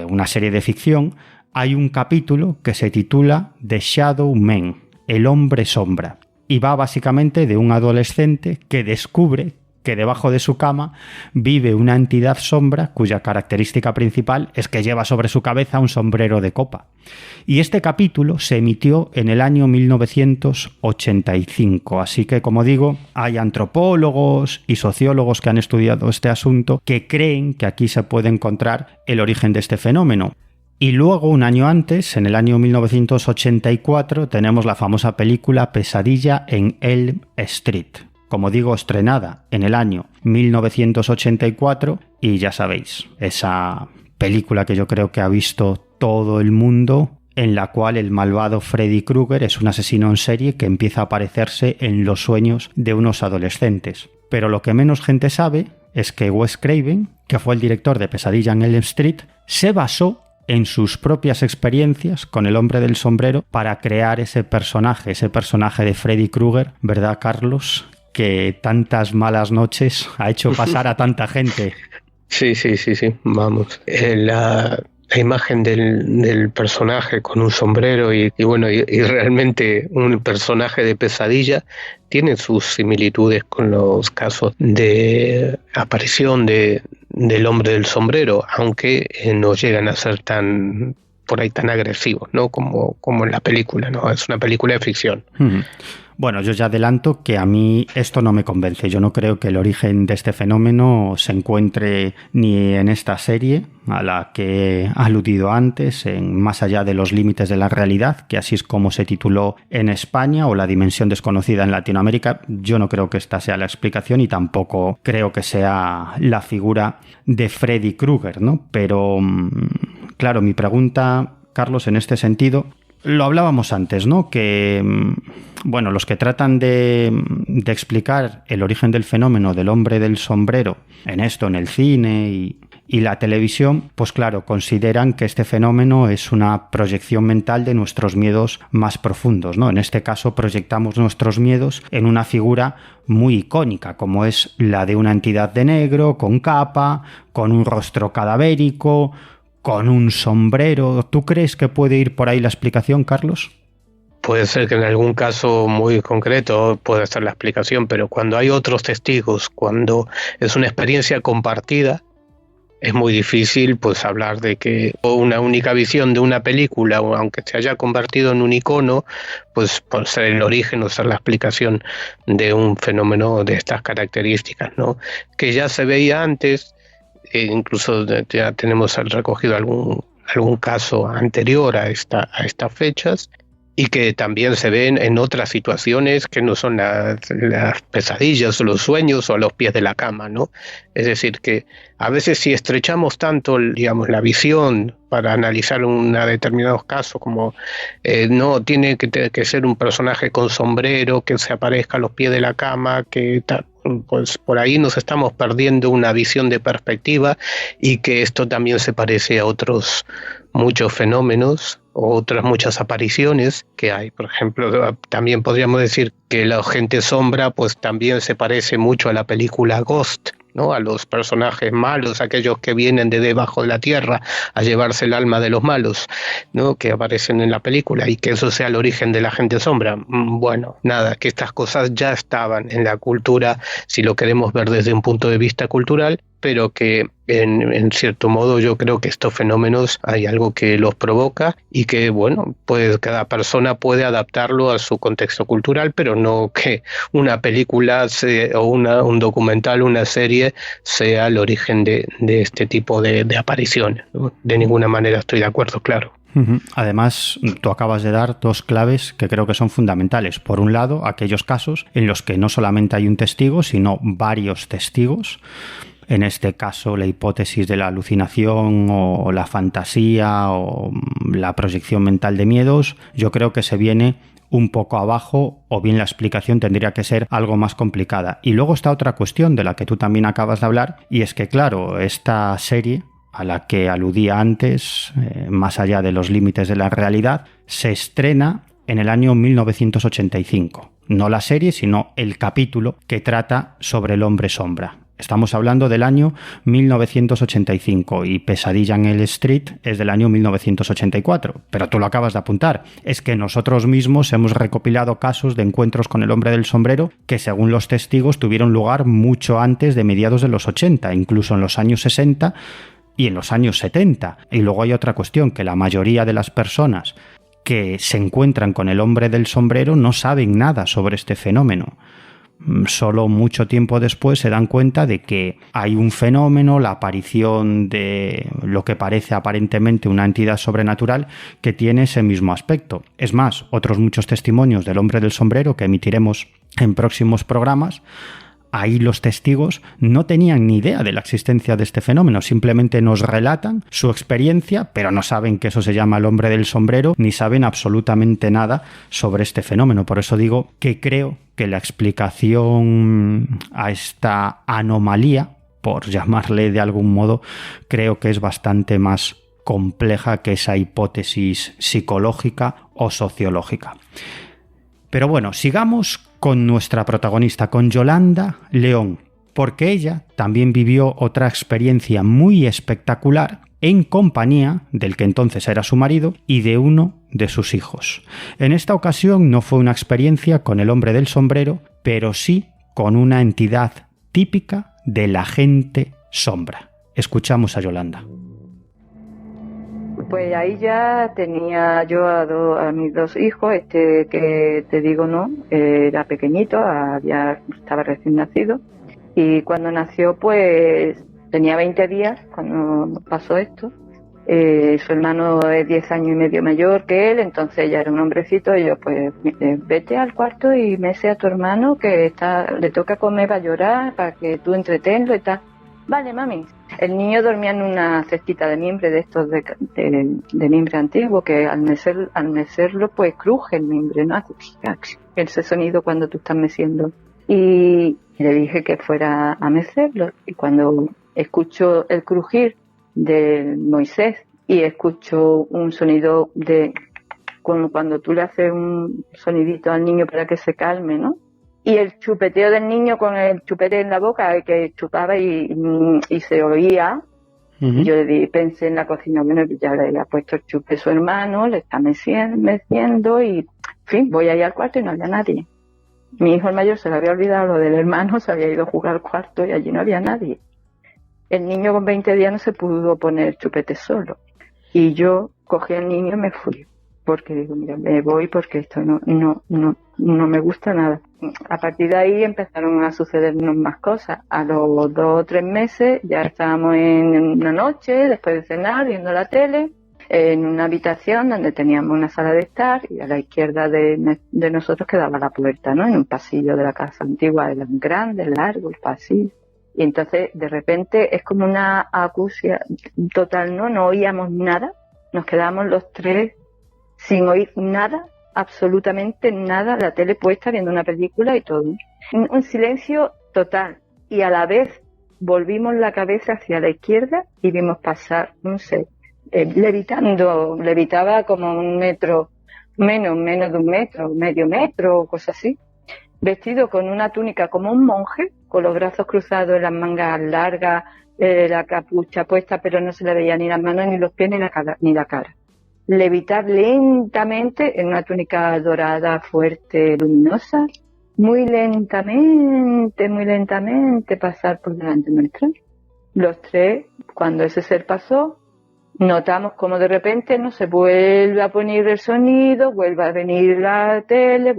una serie de ficción, hay un capítulo que se titula The Shadow Man, el hombre sombra, y va básicamente de un adolescente que descubre que debajo de su cama vive una entidad sombra cuya característica principal es que lleva sobre su cabeza un sombrero de copa. Y este capítulo se emitió en el año 1985, así que, como digo, hay antropólogos y sociólogos que han estudiado este asunto que creen que aquí se puede encontrar el origen de este fenómeno. Y luego, un año antes, en el año 1984, tenemos la famosa película Pesadilla en Elm Street. Como digo, estrenada en el año 1984, y ya sabéis, esa película que yo creo que ha visto todo el mundo, en la cual el malvado Freddy Krueger es un asesino en serie que empieza a aparecerse en los sueños de unos adolescentes. Pero lo que menos gente sabe es que Wes Craven, que fue el director de Pesadilla en Elm Street, se basó en sus propias experiencias con el hombre del sombrero para crear ese personaje de Freddy Krueger, ¿verdad, Carlos? Que tantas malas noches ha hecho pasar a tanta gente. Sí, vamos. La imagen del personaje con un sombrero y realmente un personaje de Pesadilla tiene sus similitudes con los casos de aparición del hombre del sombrero, aunque no llegan a ser tan agresivos, ¿no? Como en la película, ¿no? Es una película de ficción. Bueno, yo ya adelanto que a mí esto no me convence. Yo no creo que el origen de este fenómeno se encuentre ni en esta serie a la que he aludido antes, en Más allá de los límites de la realidad, que así es como se tituló en España, o La dimensión desconocida en Latinoamérica. Yo no creo que esta sea la explicación y tampoco creo que sea la figura de Freddy Krueger, ¿no? Pero, claro, mi pregunta, Carlos, en este sentido... Lo hablábamos antes, ¿no? Que, bueno, los que tratan de explicar el origen del fenómeno del hombre del sombrero en el cine y la televisión, pues claro, consideran que este fenómeno es una proyección mental de nuestros miedos más profundos, ¿no? En este caso proyectamos nuestros miedos en una figura muy icónica, como es la de una entidad de negro, con capa, con un rostro cadavérico, con un sombrero. ¿Tú crees que puede ir por ahí la explicación, Carlos? Puede ser que en algún caso muy concreto pueda ser la explicación, pero cuando hay otros testigos, cuando es una experiencia compartida, es muy difícil pues hablar de que una única visión de una película, aunque se haya convertido en un icono, pues por ser el origen o ser la explicación de un fenómeno de estas características, ¿no? Que ya se veía antes. Incluso ya tenemos recogido algún caso anterior a estas fechas, y que también se ven en otras situaciones que no son las pesadillas o los sueños o a los pies de la cama, ¿no? Es decir, que a veces si estrechamos tanto, digamos, la visión para analizar un determinado caso, como no tiene que ser un personaje con sombrero que se aparezca a los pies de la cama, pues por ahí nos estamos perdiendo una visión de perspectiva, y que esto también se parece a otros muchos fenómenos o otras muchas apariciones que hay. Por ejemplo, también podríamos decir que la gente sombra pues también se parece mucho a la película Ghost, ¿no? A los personajes malos, aquellos que vienen de debajo de la tierra a llevarse el alma de los malos, ¿no? Que aparecen en la película, y que eso sea el origen de la gente sombra. Bueno, nada, que estas cosas ya estaban en la cultura, si lo queremos ver desde un punto de vista cultural, pero que en cierto modo yo creo que estos fenómenos hay algo que los provoca, y que, bueno, pues cada persona puede adaptarlo a su contexto cultural, pero no que una película o un documental, una serie, sea el origen de este tipo de apariciones, ¿no? De ninguna manera estoy de acuerdo, claro. Además, tú acabas de dar dos claves que creo que son fundamentales. Por un lado, aquellos casos en los que no solamente hay un testigo, sino varios testigos. En este caso, la hipótesis de la alucinación o la fantasía o la proyección mental de miedos, yo creo que se viene un poco abajo, o bien la explicación tendría que ser algo más complicada. Y luego está otra cuestión de la que tú también acabas de hablar, y es que, claro, esta serie a la que aludía antes, Más allá de los límites de la realidad, se estrena en el año 1985. No la serie, sino el capítulo que trata sobre el hombre sombra. Estamos hablando del año 1985 y Pesadilla en Elm Street es del año 1984. Pero tú lo acabas de apuntar. Es que nosotros mismos hemos recopilado casos de encuentros con el hombre del sombrero que, según los testigos, tuvieron lugar mucho antes de mediados de los 80, incluso en los años 60 y en los años 70. Y luego hay otra cuestión, que la mayoría de las personas que se encuentran con el hombre del sombrero no saben nada sobre este fenómeno. Solo mucho tiempo después se dan cuenta de que hay un fenómeno, la aparición de lo que parece aparentemente una entidad sobrenatural que tiene ese mismo aspecto. Es más, otros muchos testimonios del hombre del sombrero que emitiremos en próximos programas, ahí los testigos no tenían ni idea de la existencia de este fenómeno, simplemente nos relatan su experiencia, pero no saben que eso se llama el hombre del sombrero, ni saben absolutamente nada sobre este fenómeno. Por eso digo que creo que la explicación a esta anomalía, por llamarle de algún modo, creo que es bastante más compleja que esa hipótesis psicológica o sociológica. Pero bueno, sigamos con nuestra protagonista, con Yolanda León, porque ella también vivió otra experiencia muy espectacular en compañía del que entonces era su marido y de uno de sus hijos. En esta ocasión no fue una experiencia con el hombre del sombrero, pero sí con una entidad típica de la gente sombra. Escuchamos a Yolanda. Pues ahí ya tenía yo a mis 2 hijos, que te digo no, era pequeñito, estaba recién nacido, y cuando nació pues tenía 20 días cuando pasó esto. Su hermano es 10 años y medio mayor que él, entonces ya era un hombrecito, y yo pues vete al cuarto y mece a tu hermano que le toca comer para llorar, para que tú entretenlo y tal. Vale, mami. El niño dormía en una cestita de mimbre de estos de mimbre antiguo, que al mecerlo pues cruje el mimbre, ¿no? Hace ese sonido cuando tú estás meciendo. Y le dije que fuera a mecerlo, y cuando escucho el crujir de Moisés y escucho un sonido como cuando tú le haces un sonidito al niño para que se calme, ¿no? Y el chupeteo del niño con el chupete en la boca, que chupaba y se oía. Uh-huh. Y yo pensé en la cocina, bueno, ya le había puesto el chupe a su hermano, le está meciendo y, en fin, voy a ir al cuarto y no había nadie. Mi hijo el mayor se le había olvidado lo del hermano, se había ido a jugar al cuarto y allí no había nadie. El niño con 20 días no se pudo poner el chupete solo. Y yo cogí al niño y me fui. Porque digo, mira, me voy porque esto no me gusta nada. A partir de ahí empezaron a sucedernos más cosas. A los 2 o 3 meses ya estábamos en una noche, después de cenar, viendo la tele, en una habitación donde teníamos una sala de estar, y a la izquierda de nosotros quedaba la puerta, ¿no? En un pasillo de la casa antigua, era grande, largo el pasillo. Y entonces, de repente, es como una acusia total, ¿no? No oíamos nada, nos quedábamos los 3 sin oír nada, absolutamente nada, la tele puesta, viendo una película y todo. Un silencio total. Y a la vez volvimos la cabeza hacia la izquierda y vimos pasar un ser levitaba como 1 metro, menos de 1 metro, medio metro, cosas así, vestido con una túnica como un monje, con los brazos cruzados, las mangas largas, la capucha puesta, pero no se le veía ni las manos, ni los pies, ni la cara. Levitar lentamente en una túnica dorada, fuerte, luminosa, muy lentamente pasar por delante nuestro. Los 3, cuando ese ser pasó, notamos como de repente no se vuelve a poner el sonido, vuelve a venir la tele,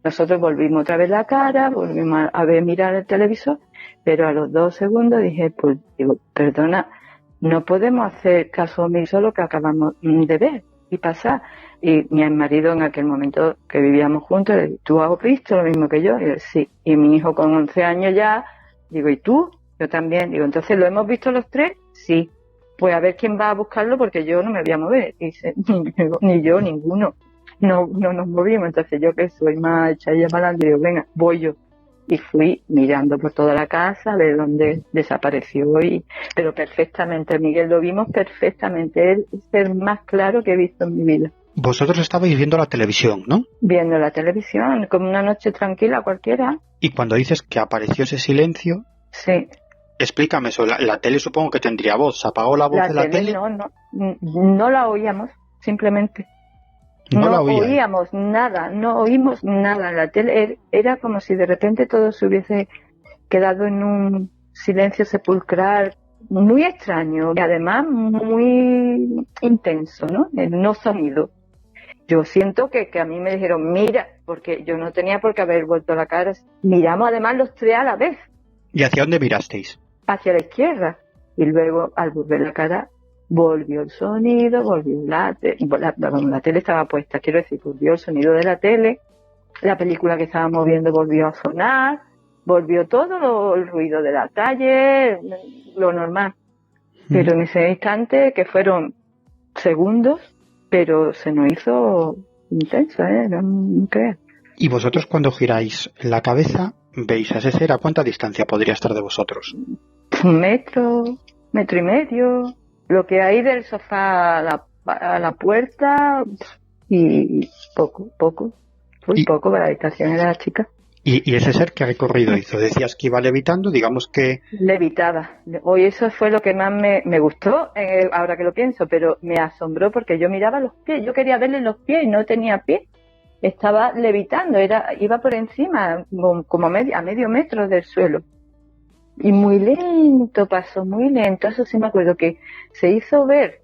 nosotros volvimos otra vez la cara, volvimos a mirar el televisor, pero a los 2 segundos dije, pues digo, perdona, no podemos hacer caso omiso a lo que acabamos de ver y pasar. Y mi marido, en aquel momento que vivíamos juntos, le dije, ¿tú has visto lo mismo que yo? Y él, sí. Y mi hijo con 11 años ya, digo, ¿y tú? Yo también. Digo, ¿entonces lo hemos visto los 3? Sí. Pues a ver quién va a buscarlo, porque yo no me voy a mover. Y dice, ni yo, ninguno. No nos movimos. Entonces yo, que soy más echada para adelante, digo, venga, voy yo. Y fui mirando por toda la casa a ver dónde desapareció. Pero perfectamente, Miguel, lo vimos perfectamente. Es el ser más claro que he visto en mi vida. Vosotros estabais viendo la televisión, ¿no? Viendo la televisión, como una noche tranquila cualquiera. Y cuando dices que apareció ese silencio... Sí. Explícame eso, la tele supongo que tendría voz. ¿Se apagó la voz de la tele? No la oíamos, simplemente. No oíamos nada, no oímos nada. La tele era como si de repente todo se hubiese quedado en un silencio sepulcral muy extraño y además muy intenso, ¿no? El no sonido. yo siento que a mí me dijeron, mira, porque yo no tenía por qué haber vuelto la cara. Miramos además los tres a la vez. ¿Y hacia dónde mirasteis? Hacia la izquierda. Y luego, al volver la cara, volvió el sonido, volvió la tele estaba puesta, quiero decir, volvió el sonido de la tele, la película que estábamos viendo volvió a sonar, volvió todo el ruido de la calle, lo normal. Pero en ese instante, que fueron segundos, pero se nos hizo intenso, no creas. Y vosotros cuando giráis la cabeza, veis a ese ser, ¿a cuánta distancia podría estar de vosotros? 1 metro, 1,5 metros, lo que hay del sofá a la puerta, y poco, muy poco, para la habitación era chica. ¿Y ese ser qué recorrido hizo? Decías que iba levitando, digamos que... Levitaba. Hoy eso fue lo que más me gustó, ahora que lo pienso, pero me asombró porque yo miraba los pies, yo quería verle los pies y no tenía pies. Estaba levitando, iba por encima, como a medio metro del suelo. Y muy lento pasó, muy lento. Eso sí me acuerdo que se hizo ver.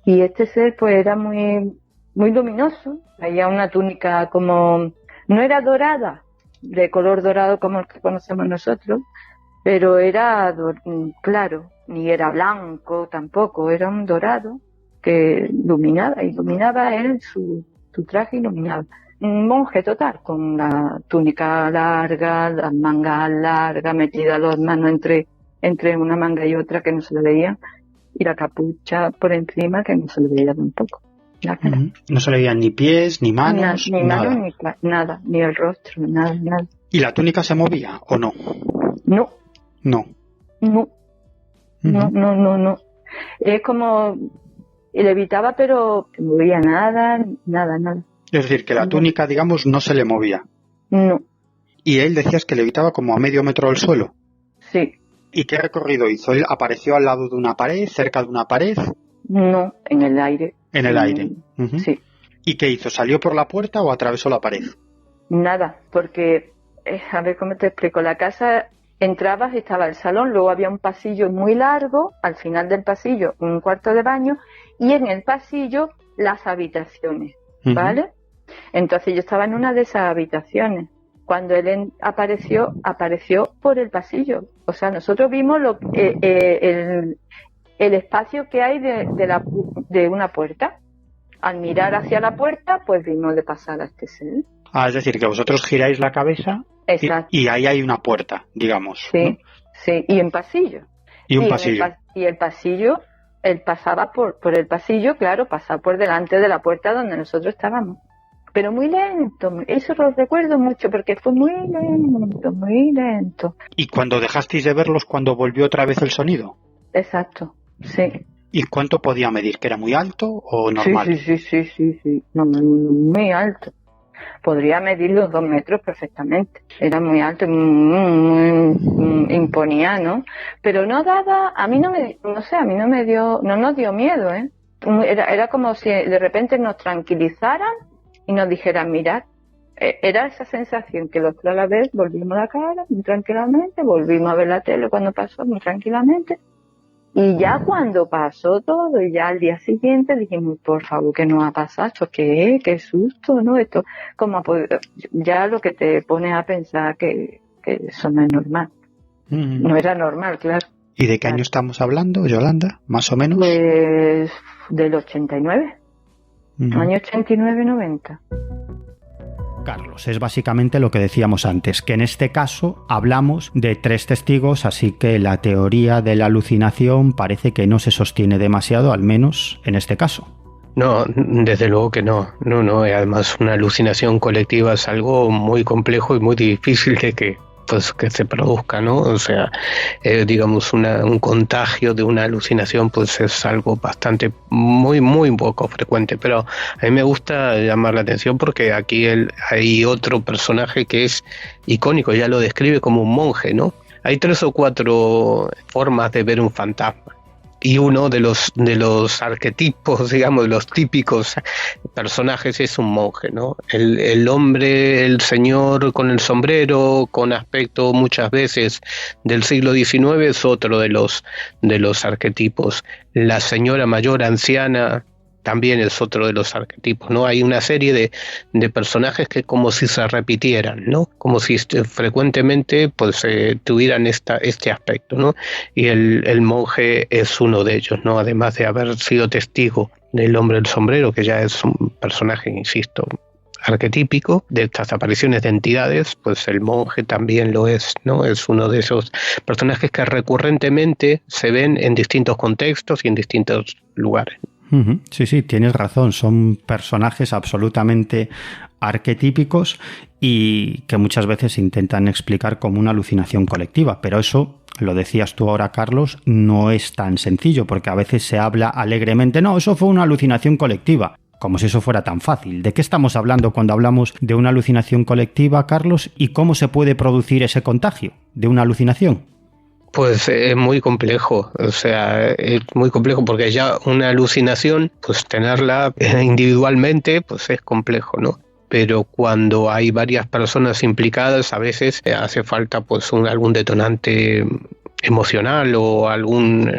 Y este ser pues era muy, muy luminoso. Había una túnica como... No era dorada, de color dorado como el que conocemos nosotros, pero era claro, ni era blanco tampoco, era un dorado que iluminaba él, su traje iluminaba. Un monje total, con la túnica larga, las mangas largas, metidas las manos entre una manga y otra que no se le veía, y la capucha por encima que no se le veía tampoco. No se le veían ni pies, ni manos, nada, ni el rostro, nada. ¿Y la túnica se movía o no? No. No. No. Es como levitaba, pero no movía nada. Es decir, que la túnica, digamos, no se le movía. No. Y él decías que levitaba como a medio metro del suelo. Sí. ¿Y qué recorrido hizo? ¿Él apareció al lado de una pared, cerca de una pared? No, en el aire. En el aire. Sí. ¿Y qué hizo? ¿Salió por la puerta o atravesó la pared? Nada, porque, a ver cómo te explico, la casa, entrabas, estaba el salón, luego había un pasillo muy largo, al final del pasillo un cuarto de baño, y en el pasillo las habitaciones, ¿vale? Entonces yo estaba en una de esas habitaciones. Cuando él apareció por el pasillo. O sea, nosotros vimos el espacio que hay de una puerta. Al mirar hacia la puerta, pues vimos de pasar a este ser. Es decir, que vosotros giráis la cabeza y ahí hay una puerta, digamos. Sí, ¿no? sí, y en pasillo. Y un pasillo. Y el pasillo, él pasaba por el pasillo, claro, pasaba por delante de la puerta donde nosotros estábamos. Pero muy lento, eso lo recuerdo mucho porque fue muy lento. ¿Y cuando dejasteis de verlos, cuando volvió otra vez el sonido? Exacto, sí. ¿Y cuánto podía medir? ¿Que era muy alto o normal? Sí. No, muy alto. Podría medir los 2 metros perfectamente. Era muy alto, muy imponía, ¿no? Pero no daba, a mí no nos dio miedo, ¿eh? Era como si de repente nos tranquilizaran y nos dijeran, mirad, era esa sensación que los tres a la vez volvimos la cara muy tranquilamente, volvimos a ver la tele cuando pasó muy tranquilamente, y ya cuando pasó todo, y ya al día siguiente dijimos, por favor, ¿qué nos ha pasado? ¿Esto qué es? ¡Qué susto! ¿No? Esto, como ya lo que te pone a pensar que eso no es normal. No era normal, claro. ¿Y de qué año estamos hablando, Yolanda? ¿Más o menos? Pues del 89. Año 89-90. Carlos, es básicamente lo que decíamos antes, que en este caso hablamos de 3 testigos, así que la teoría de la alucinación parece que no se sostiene demasiado, al menos en este caso. No, desde luego que no. Y además una alucinación colectiva es algo muy complejo y muy difícil de que se produzca, ¿no? O sea, digamos un contagio de una alucinación pues es algo bastante muy poco frecuente, pero a mí me gusta llamar la atención porque aquí hay otro personaje que es icónico, ya lo describe como un monje, ¿no? Hay 3 o 4 formas de ver un fantasma. Y uno de los arquetipos, digamos, de los típicos personajes es un monje, ¿no? El hombre, el señor con el sombrero, con aspecto muchas veces del siglo XIX es otro de los arquetipos. La señora mayor anciana también es otro de los arquetipos, ¿no? Hay una serie de personajes que como si se repitieran, ¿no? Como si frecuentemente pues tuvieran este aspecto, ¿no? Y el monje es uno de ellos, ¿no? Además de haber sido testigo del hombre del sombrero, que ya es un personaje, insisto, arquetípico de estas apariciones de entidades, pues el monje también lo es, ¿no? Es uno de esos personajes que recurrentemente se ven en distintos contextos y en distintos lugares. Sí, tienes razón, son personajes absolutamente arquetípicos y que muchas veces intentan explicar como una alucinación colectiva, pero eso, lo decías tú ahora, Carlos, no es tan sencillo, porque a veces se habla alegremente, no, eso fue una alucinación colectiva, como si eso fuera tan fácil. ¿De qué estamos hablando cuando hablamos de una alucinación colectiva, Carlos? ¿Y cómo se puede producir ese contagio de una alucinación? Pues es muy complejo, o sea, es muy complejo porque ya una alucinación, pues tenerla individualmente, pues es complejo, ¿no? Pero cuando hay varias personas implicadas, a veces hace falta pues algún detonante emocional o algún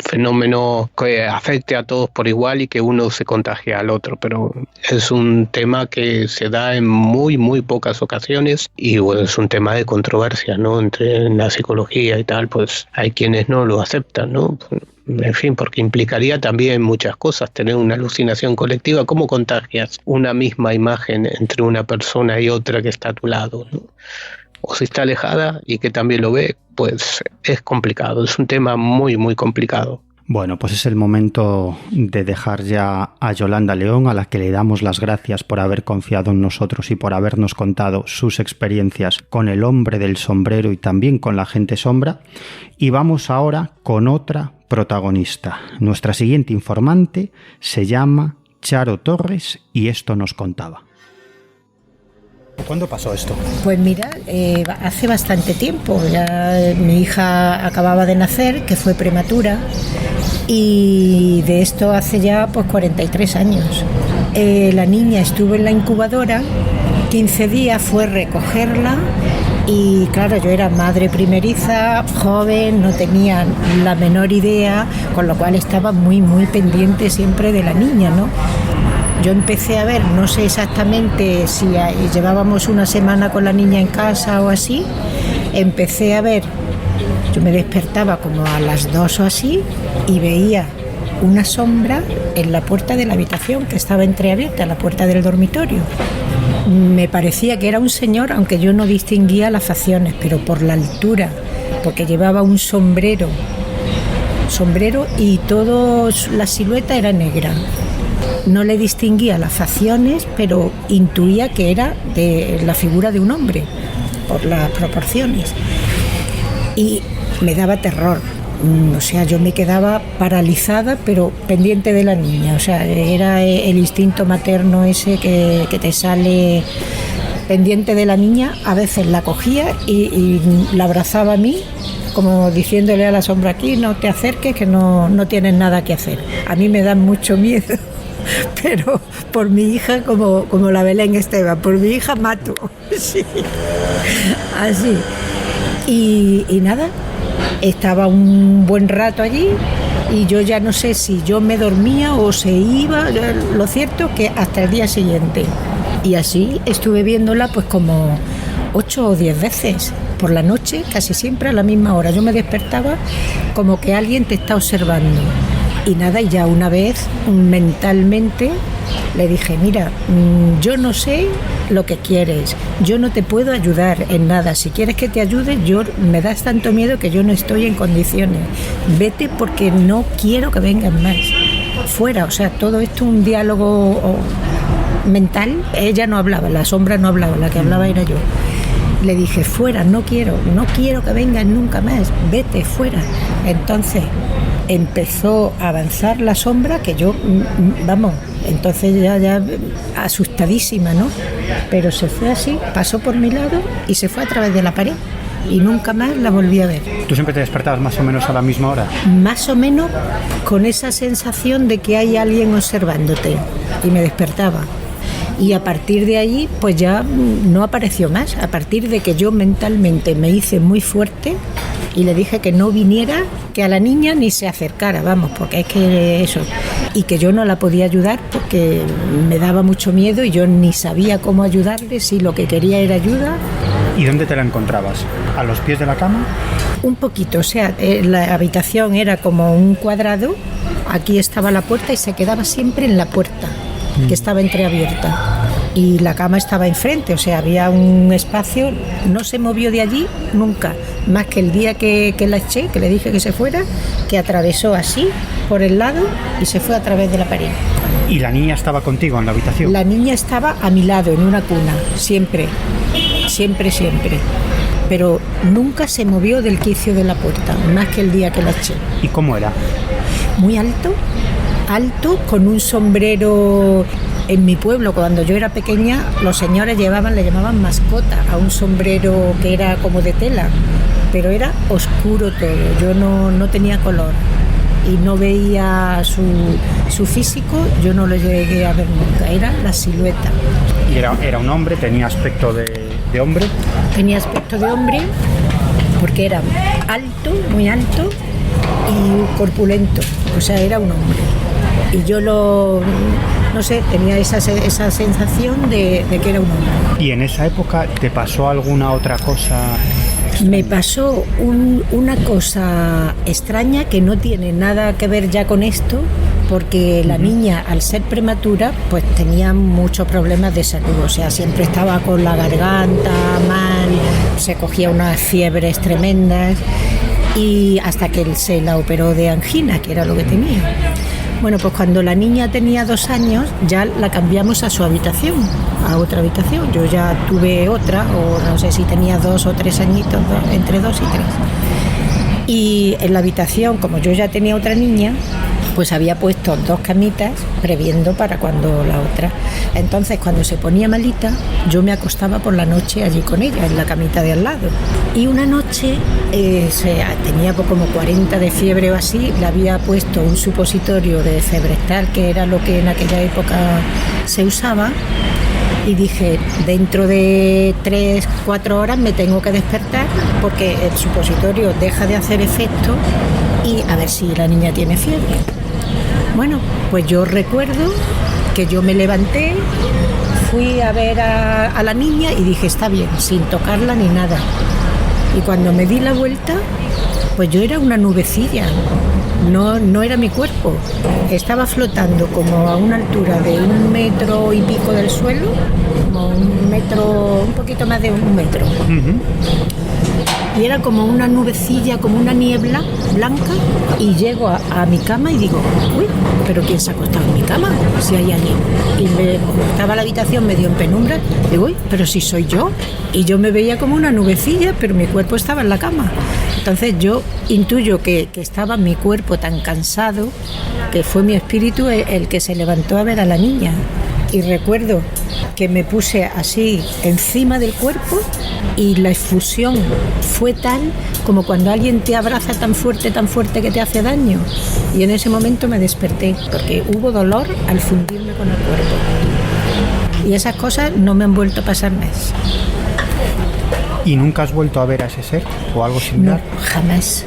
fenómeno que afecte a todos por igual y que uno se contagie al otro, pero es un tema que se da en muy pocas ocasiones y bueno, es un tema de controversia, ¿no? Entre la psicología y tal, pues hay quienes no lo aceptan, ¿no? En fin, porque implicaría también muchas cosas, tener una alucinación colectiva. ¿Cómo contagias una misma imagen entre una persona y otra que está a tu lado, ¿no? O si está alejada y que también lo ve, pues es complicado, es un tema muy complicado. Bueno, pues es el momento de dejar ya a Yolanda León, a la que le damos las gracias por haber confiado en nosotros y por habernos contado sus experiencias con el hombre del sombrero y también con la gente sombra. Y vamos ahora con otra protagonista. Nuestra siguiente informante se llama Charo Torres y esto nos contaba. ¿Cuándo pasó esto? Pues mira, hace bastante tiempo. Ya mi hija acababa de nacer, que fue prematura, y de esto hace ya pues 43 años. La niña estuvo en la incubadora, 15 días fue recogerla y claro, yo era madre primeriza, joven, no tenía la menor idea, con lo cual estaba muy pendiente siempre de la niña, ¿no? Yo empecé a ver, no sé exactamente si llevábamos una semana con la niña en casa o así, empecé a ver, yo me despertaba como a las 2 o así y veía una sombra en la puerta de la habitación que estaba entreabierta, la puerta del dormitorio. Me parecía que era un señor, aunque yo no distinguía las facciones, pero por la altura, porque llevaba un sombrero y toda la silueta era negra. No le distinguía las facciones, pero intuía que era de la figura de un hombre, por las proporciones. Y me daba terror. O sea, yo me quedaba paralizada, pero pendiente de la niña. O sea, era el instinto materno ese que te sale pendiente de la niña. A veces la cogía y la abrazaba a mí, como diciéndole a la sombra, aquí no te acerques, que no tienes nada que hacer. A mí me da mucho miedo. Pero por mi hija, como la Belén Esteban, por mi hija mato. Sí. Así. Y nada, estaba un buen rato allí y yo ya no sé si yo me dormía o se iba. Lo cierto es que hasta el día siguiente. Y así estuve viéndola pues como 8 o 10 veces por la noche, casi siempre a la misma hora. Yo me despertaba como que alguien te está observando. Y nada, y ya una vez mentalmente le dije, mira, yo no sé lo que quieres, yo no te puedo ayudar en nada, si quieres que te ayude, me das tanto miedo que yo no estoy en condiciones, vete porque no quiero que vengas más, fuera. O sea, todo esto un diálogo mental. Ella no hablaba, la sombra no hablaba, la que hablaba era yo. Le dije, fuera, no quiero que vengas nunca más, vete fuera. Entonces empezó a avanzar la sombra, que yo, vamos, entonces ya asustadísima, ¿no? Pero se fue así, pasó por mi lado y se fue a través de la pared y nunca más la volví a ver. ¿Tú siempre te despertabas más o menos a la misma hora? Más o menos con esa sensación de que hay alguien observándote, y me despertaba. Y a partir de ahí, pues ya no apareció más. A partir de que yo mentalmente me hice muy fuerte y le dije que no viniera, que a la niña ni se acercara, vamos, porque es que eso. y que yo no la podía ayudar porque me daba mucho miedo y yo ni sabía cómo ayudarle, si lo que quería era ayuda. ¿Y dónde te la encontrabas? ¿A los pies de la cama? Un poquito, o sea, la habitación era como un cuadrado, aquí estaba la puerta y se quedaba siempre en la puerta, que estaba entreabierta. Y la cama estaba enfrente, o sea, había un espacio, no se movió de allí nunca, más que el día que la eché, que le dije que se fuera, que atravesó así, por el lado, y se fue a través de la pared. ¿Y la niña estaba contigo en la habitación? La niña estaba a mi lado, en una cuna, siempre, siempre, siempre. Pero nunca se movió del quicio de la puerta, más que el día que la eché. ¿Y cómo era? Muy alto, con un sombrero. En mi pueblo, cuando yo era pequeña, los señores le llamaban mascota a un sombrero que era como de tela, pero era oscuro todo, yo no tenía color y no veía su físico, yo no lo llegué a ver nunca, era la silueta. ¿Y era un hombre? ¿Tenía aspecto de hombre? Tenía aspecto de hombre porque era alto, muy alto y corpulento, o sea, era un hombre. Y yo no sé, tenía esa sensación de que era un hombre. ¿Y en esa época te pasó alguna otra cosa extraña? Me pasó una cosa extraña que no tiene nada que ver ya con esto, porque la niña, al ser prematura, pues tenía muchos problemas de salud, o sea, siempre estaba con la garganta mal, se cogía unas fiebres tremendas, y hasta que se la operó de angina, que era lo que tenía. Bueno, pues cuando la niña tenía 2 años ya la cambiamos a su habitación, a otra habitación. Yo ya tuve otra, o no sé si tenía 2 o 3 añitos, entre 2 y 3. Y en la habitación, como yo ya tenía otra niña, pues había puesto 2 camitas previendo para cuando la otra. Entonces, cuando se ponía malita, yo me acostaba por la noche allí con ella, en la camita de al lado. Y una noche tenía como 40 de fiebre o así, le había puesto un supositorio de Febrestal, que era lo que en aquella época se usaba, y dije, dentro de 3-4 horas me tengo que despertar porque el supositorio deja de hacer efecto y a ver si la niña tiene fiebre. Bueno, pues yo recuerdo que yo me levanté, fui a ver a la niña y dije, está bien, sin tocarla ni nada. Y cuando me di la vuelta, pues yo era una nubecilla, no era mi cuerpo. Estaba flotando como a una altura de 1 metro y pico del suelo, como 1 metro, un poquito más de 1 metro. Y era como una nubecilla, como una niebla blanca, y llego a mi cama y digo, uy, pero ¿quién se ha acostado en mi cama? Si hay alguien. Y estaba la habitación medio en penumbra, digo, uy, pero si soy yo. Y yo me veía como una nubecilla, pero mi cuerpo estaba en la cama. Entonces yo intuyo que estaba mi cuerpo tan cansado, que fue mi espíritu el que se levantó a ver a la niña. Y recuerdo que me puse así encima del cuerpo y la efusión fue tal como cuando alguien te abraza tan fuerte que te hace daño. Y en ese momento me desperté porque hubo dolor al fundirme con el cuerpo. Y esas cosas no me han vuelto a pasar más. ¿Y nunca has vuelto a ver a ese ser o algo similar? No, jamás.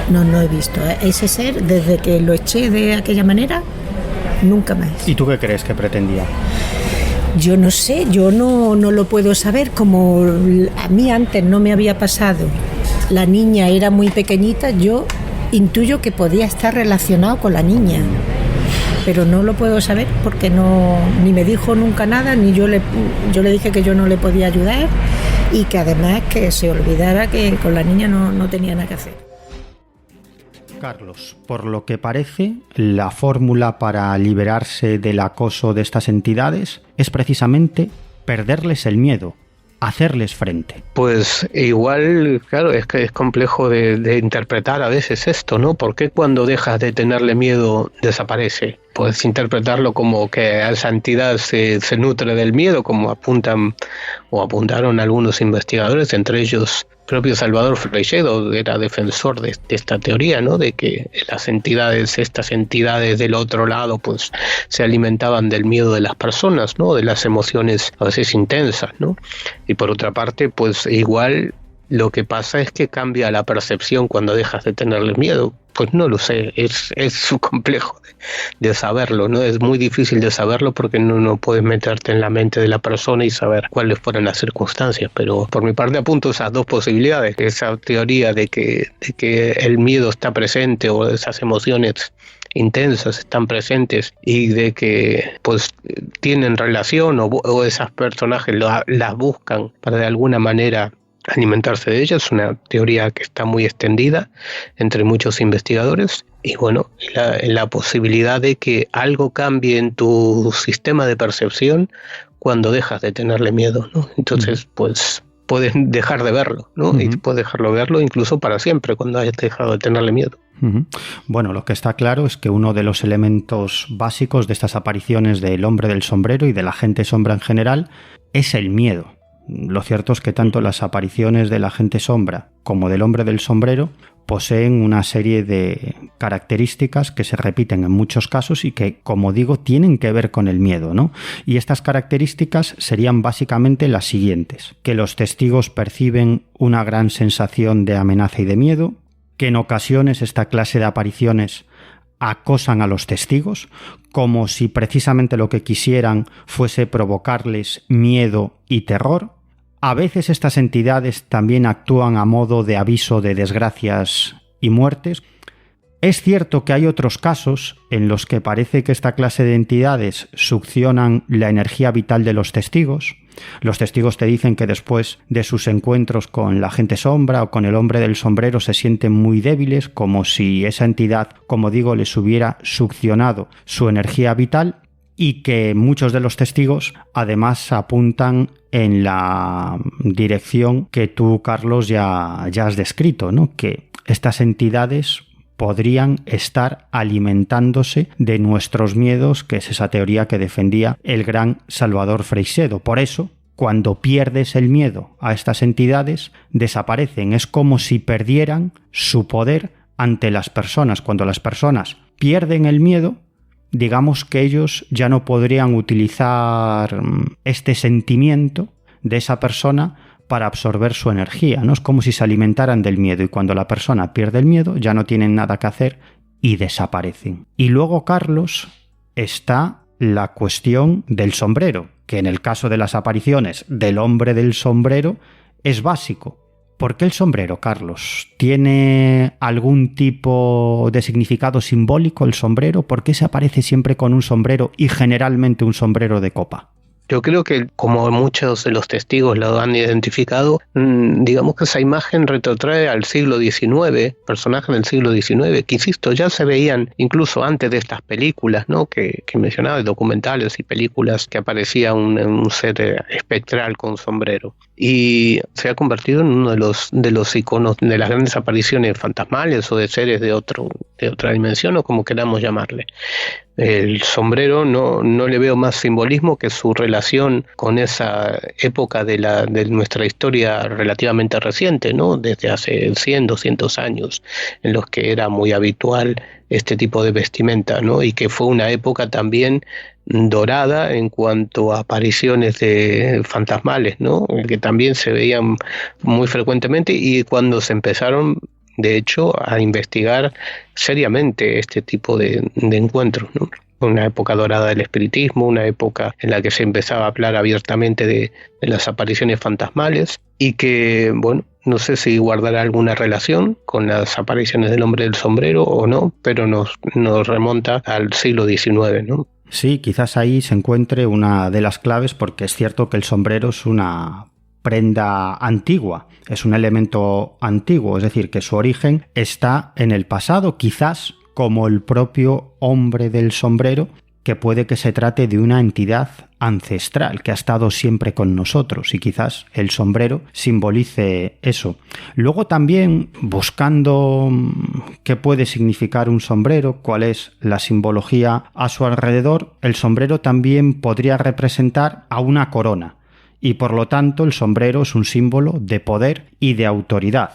No he visto a ese ser desde que lo eché de aquella manera. Nunca más. ¿Y tú qué crees que pretendía? Yo no sé, yo no lo puedo saber, como a mí antes no me había pasado. La niña era muy pequeñita, yo intuyo que podía estar relacionado con la niña, pero no lo puedo saber porque ni me dijo nunca nada, ni yo le dije que yo no le podía ayudar y que además que se olvidara que con la niña no tenía nada que hacer. Carlos, por lo que parece, la fórmula para liberarse del acoso de estas entidades es precisamente perderles el miedo, hacerles frente. Pues igual, claro, es que es complejo de interpretar a veces esto, ¿no? ¿Por qué cuando dejas de tenerle miedo desaparece? Puedes interpretarlo como que esa entidad se nutre del miedo, como apuntan o apuntaron algunos investigadores, entre ellos propio Salvador Freixedo era defensor de esta teoría, ¿no? De que estas entidades del otro lado, pues se alimentaban del miedo de las personas, ¿no? De las emociones a veces intensas, ¿no? Y por otra parte, pues igual Lo que pasa es que cambia la percepción cuando dejas de tenerle miedo. Pues no lo sé, es complejo de saberlo, ¿no? Es muy difícil de saberlo porque no puedes meterte en la mente de la persona y saber cuáles fueron las circunstancias, pero por mi parte apunto esas dos posibilidades, esa teoría de que el miedo está presente o esas emociones intensas están presentes y de que pues tienen relación o esos personajes las buscan para de alguna manera alimentarse de ellas. Es una teoría que está muy extendida entre muchos investigadores y bueno, la posibilidad de que algo cambie en tu sistema de percepción cuando dejas de tenerle miedo, ¿no? Entonces pues puedes dejar de verlo, ¿no? Y puedes dejarlo de verlo incluso para siempre cuando hayas dejado de tenerle miedo. Bueno, lo que está claro es que uno de los elementos básicos de estas apariciones del hombre del sombrero y de la gente sombra en general es el miedo. Lo cierto es que tanto las apariciones de la gente sombra como del hombre del sombrero poseen una serie de características que se repiten en muchos casos y que, como digo, tienen que ver con el miedo, ¿no? Y estas características serían básicamente las siguientes: que los testigos perciben una gran sensación de amenaza y de miedo, que en ocasiones esta clase de apariciones acosan a los testigos, como si precisamente lo que quisieran fuese provocarles miedo y terror. A veces estas entidades también actúan a modo de aviso de desgracias y muertes. Es cierto que hay otros casos en los que parece que esta clase de entidades succionan la energía vital de los testigos. Los testigos te dicen que después de sus encuentros con la gente sombra o con el hombre del sombrero se sienten muy débiles, como si esa entidad, como digo, les hubiera succionado su energía vital, y que muchos de los testigos además apuntan en la dirección que tú, Carlos, ya has descrito, ¿no? Que estas entidades podrían estar alimentándose de nuestros miedos, que es esa teoría que defendía el gran Salvador Freixedo. Por eso, cuando pierdes el miedo a estas entidades, desaparecen. Es como si perdieran su poder ante las personas. Cuando las personas pierden el miedo, digamos que ellos ya no podrían utilizar este sentimiento de esa persona para absorber su energía, ¿no? Es como si se alimentaran del miedo, y cuando la persona pierde el miedo ya no tienen nada que hacer y desaparecen. Y luego, Carlos, está la cuestión del sombrero, que en el caso de las apariciones del hombre del sombrero es básico. ¿Por qué el sombrero, Carlos? ¿Tiene algún tipo de significado simbólico el sombrero? ¿Por qué se aparece siempre con un sombrero y generalmente un sombrero de copa? Yo creo que, como muchos de los testigos lo han identificado, digamos que esa imagen retrotrae al siglo XIX, personajes del siglo XIX, que, insisto, ya se veían incluso antes de estas películas, ¿no? que mencionaba, de documentales y películas, que aparecía un ser espectral con sombrero. Y se ha convertido en uno de los iconos de las grandes apariciones fantasmales o de seres de otra dimensión, o como queramos llamarle. El sombrero no le veo más simbolismo que su relación con esa época de nuestra historia relativamente reciente, ¿no? Desde hace 100, 200 años, en los que era muy habitual este tipo de vestimenta, ¿no? Y que fue una época también dorada en cuanto a apariciones de fantasmales, ¿no? Que también se veían muy frecuentemente, y cuando se empezaron, de hecho, a investigar seriamente este tipo de encuentros, ¿no? Una época dorada del espiritismo, una época en la que se empezaba a hablar abiertamente de las apariciones fantasmales, y que, bueno, no sé si guardará alguna relación con las apariciones del hombre del sombrero o no, pero nos remonta al siglo XIX, ¿no? Sí, quizás ahí se encuentre una de las claves, porque es cierto que el sombrero es una prenda antigua, es un elemento antiguo, es decir, que su origen está en el pasado, quizás como el propio hombre del sombrero, que puede que se trate de una entidad ancestral que ha estado siempre con nosotros, y quizás el sombrero simbolice eso. Luego también, buscando qué puede significar un sombrero, cuál es la simbología a su alrededor, el sombrero también podría representar a una corona, y por lo tanto el sombrero es un símbolo de poder y de autoridad.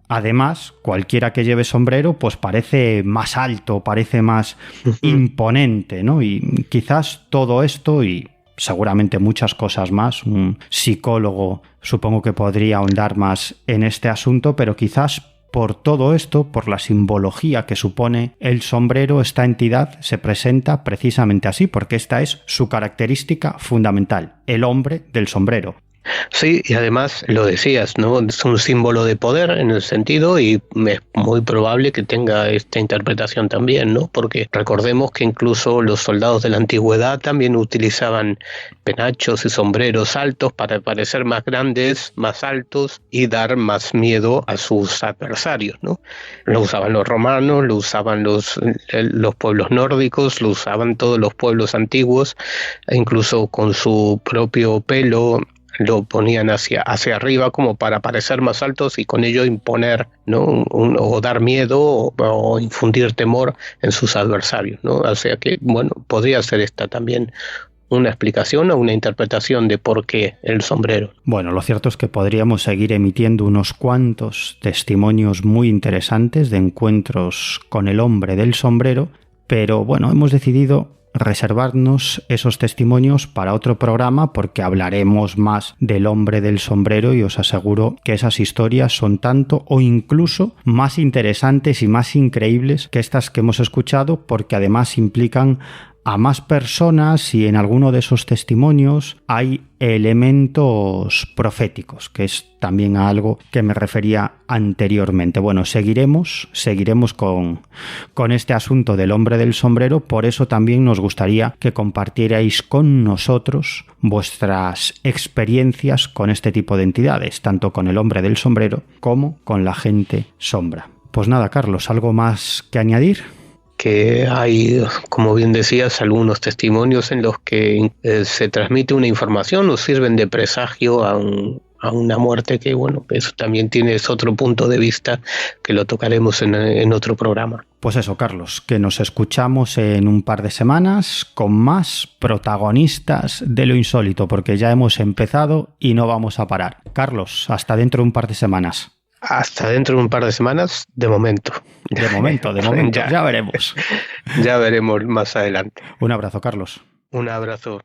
Además, cualquiera que lleve sombrero pues parece más alto, parece más imponente, ¿no? Y quizás todo esto, y seguramente muchas cosas más. Un psicólogo supongo que podría ahondar más en este asunto, pero quizás por todo esto, por la simbología que supone el sombrero, esta entidad se presenta precisamente así, porque esta es su característica fundamental, el hombre del sombrero. Sí, y además lo decías, ¿no? Es un símbolo de poder en el sentido, y es muy probable que tenga esta interpretación también, ¿no? Porque recordemos que incluso los soldados de la antigüedad también utilizaban penachos y sombreros altos para parecer más grandes, más altos y dar más miedo a sus adversarios, ¿no? Lo usaban los romanos, lo usaban los pueblos nórdicos, lo usaban todos los pueblos antiguos, e incluso con su propio pelo lo ponían hacia arriba como para parecer más altos y con ello imponer, ¿no? O dar miedo o infundir temor en sus adversarios, ¿no? O sea que, bueno, podría ser esta también una explicación o una interpretación de por qué el sombrero. Bueno, lo cierto es que podríamos seguir emitiendo unos cuantos testimonios muy interesantes de encuentros con el hombre del sombrero, pero bueno, hemos decidido reservarnos esos testimonios para otro programa porque hablaremos más del hombre del sombrero y os aseguro que esas historias son tanto o incluso más interesantes y más increíbles que estas que hemos escuchado, porque además implican a más personas y en alguno de esos testimonios hay elementos proféticos, que es también a algo que me refería anteriormente. Bueno, seguiremos con este asunto del hombre del sombrero, por eso también nos gustaría que compartierais con nosotros vuestras experiencias con este tipo de entidades, tanto con el hombre del sombrero como con la gente sombra. Pues nada, Carlos, ¿algo más que añadir? Que hay, como bien decías, algunos testimonios en los que se transmite una información o sirven de presagio a una muerte, que bueno, eso también tienes otro punto de vista que lo tocaremos en otro programa. Pues eso, Carlos, que nos escuchamos en un par de semanas con más protagonistas de lo insólito, porque ya hemos empezado y no vamos a parar. Carlos, hasta dentro de un par de semanas. Hasta dentro de un par de semanas, de momento. De momento, ya veremos. Ya veremos más adelante. Un abrazo, Carlos. Un abrazo.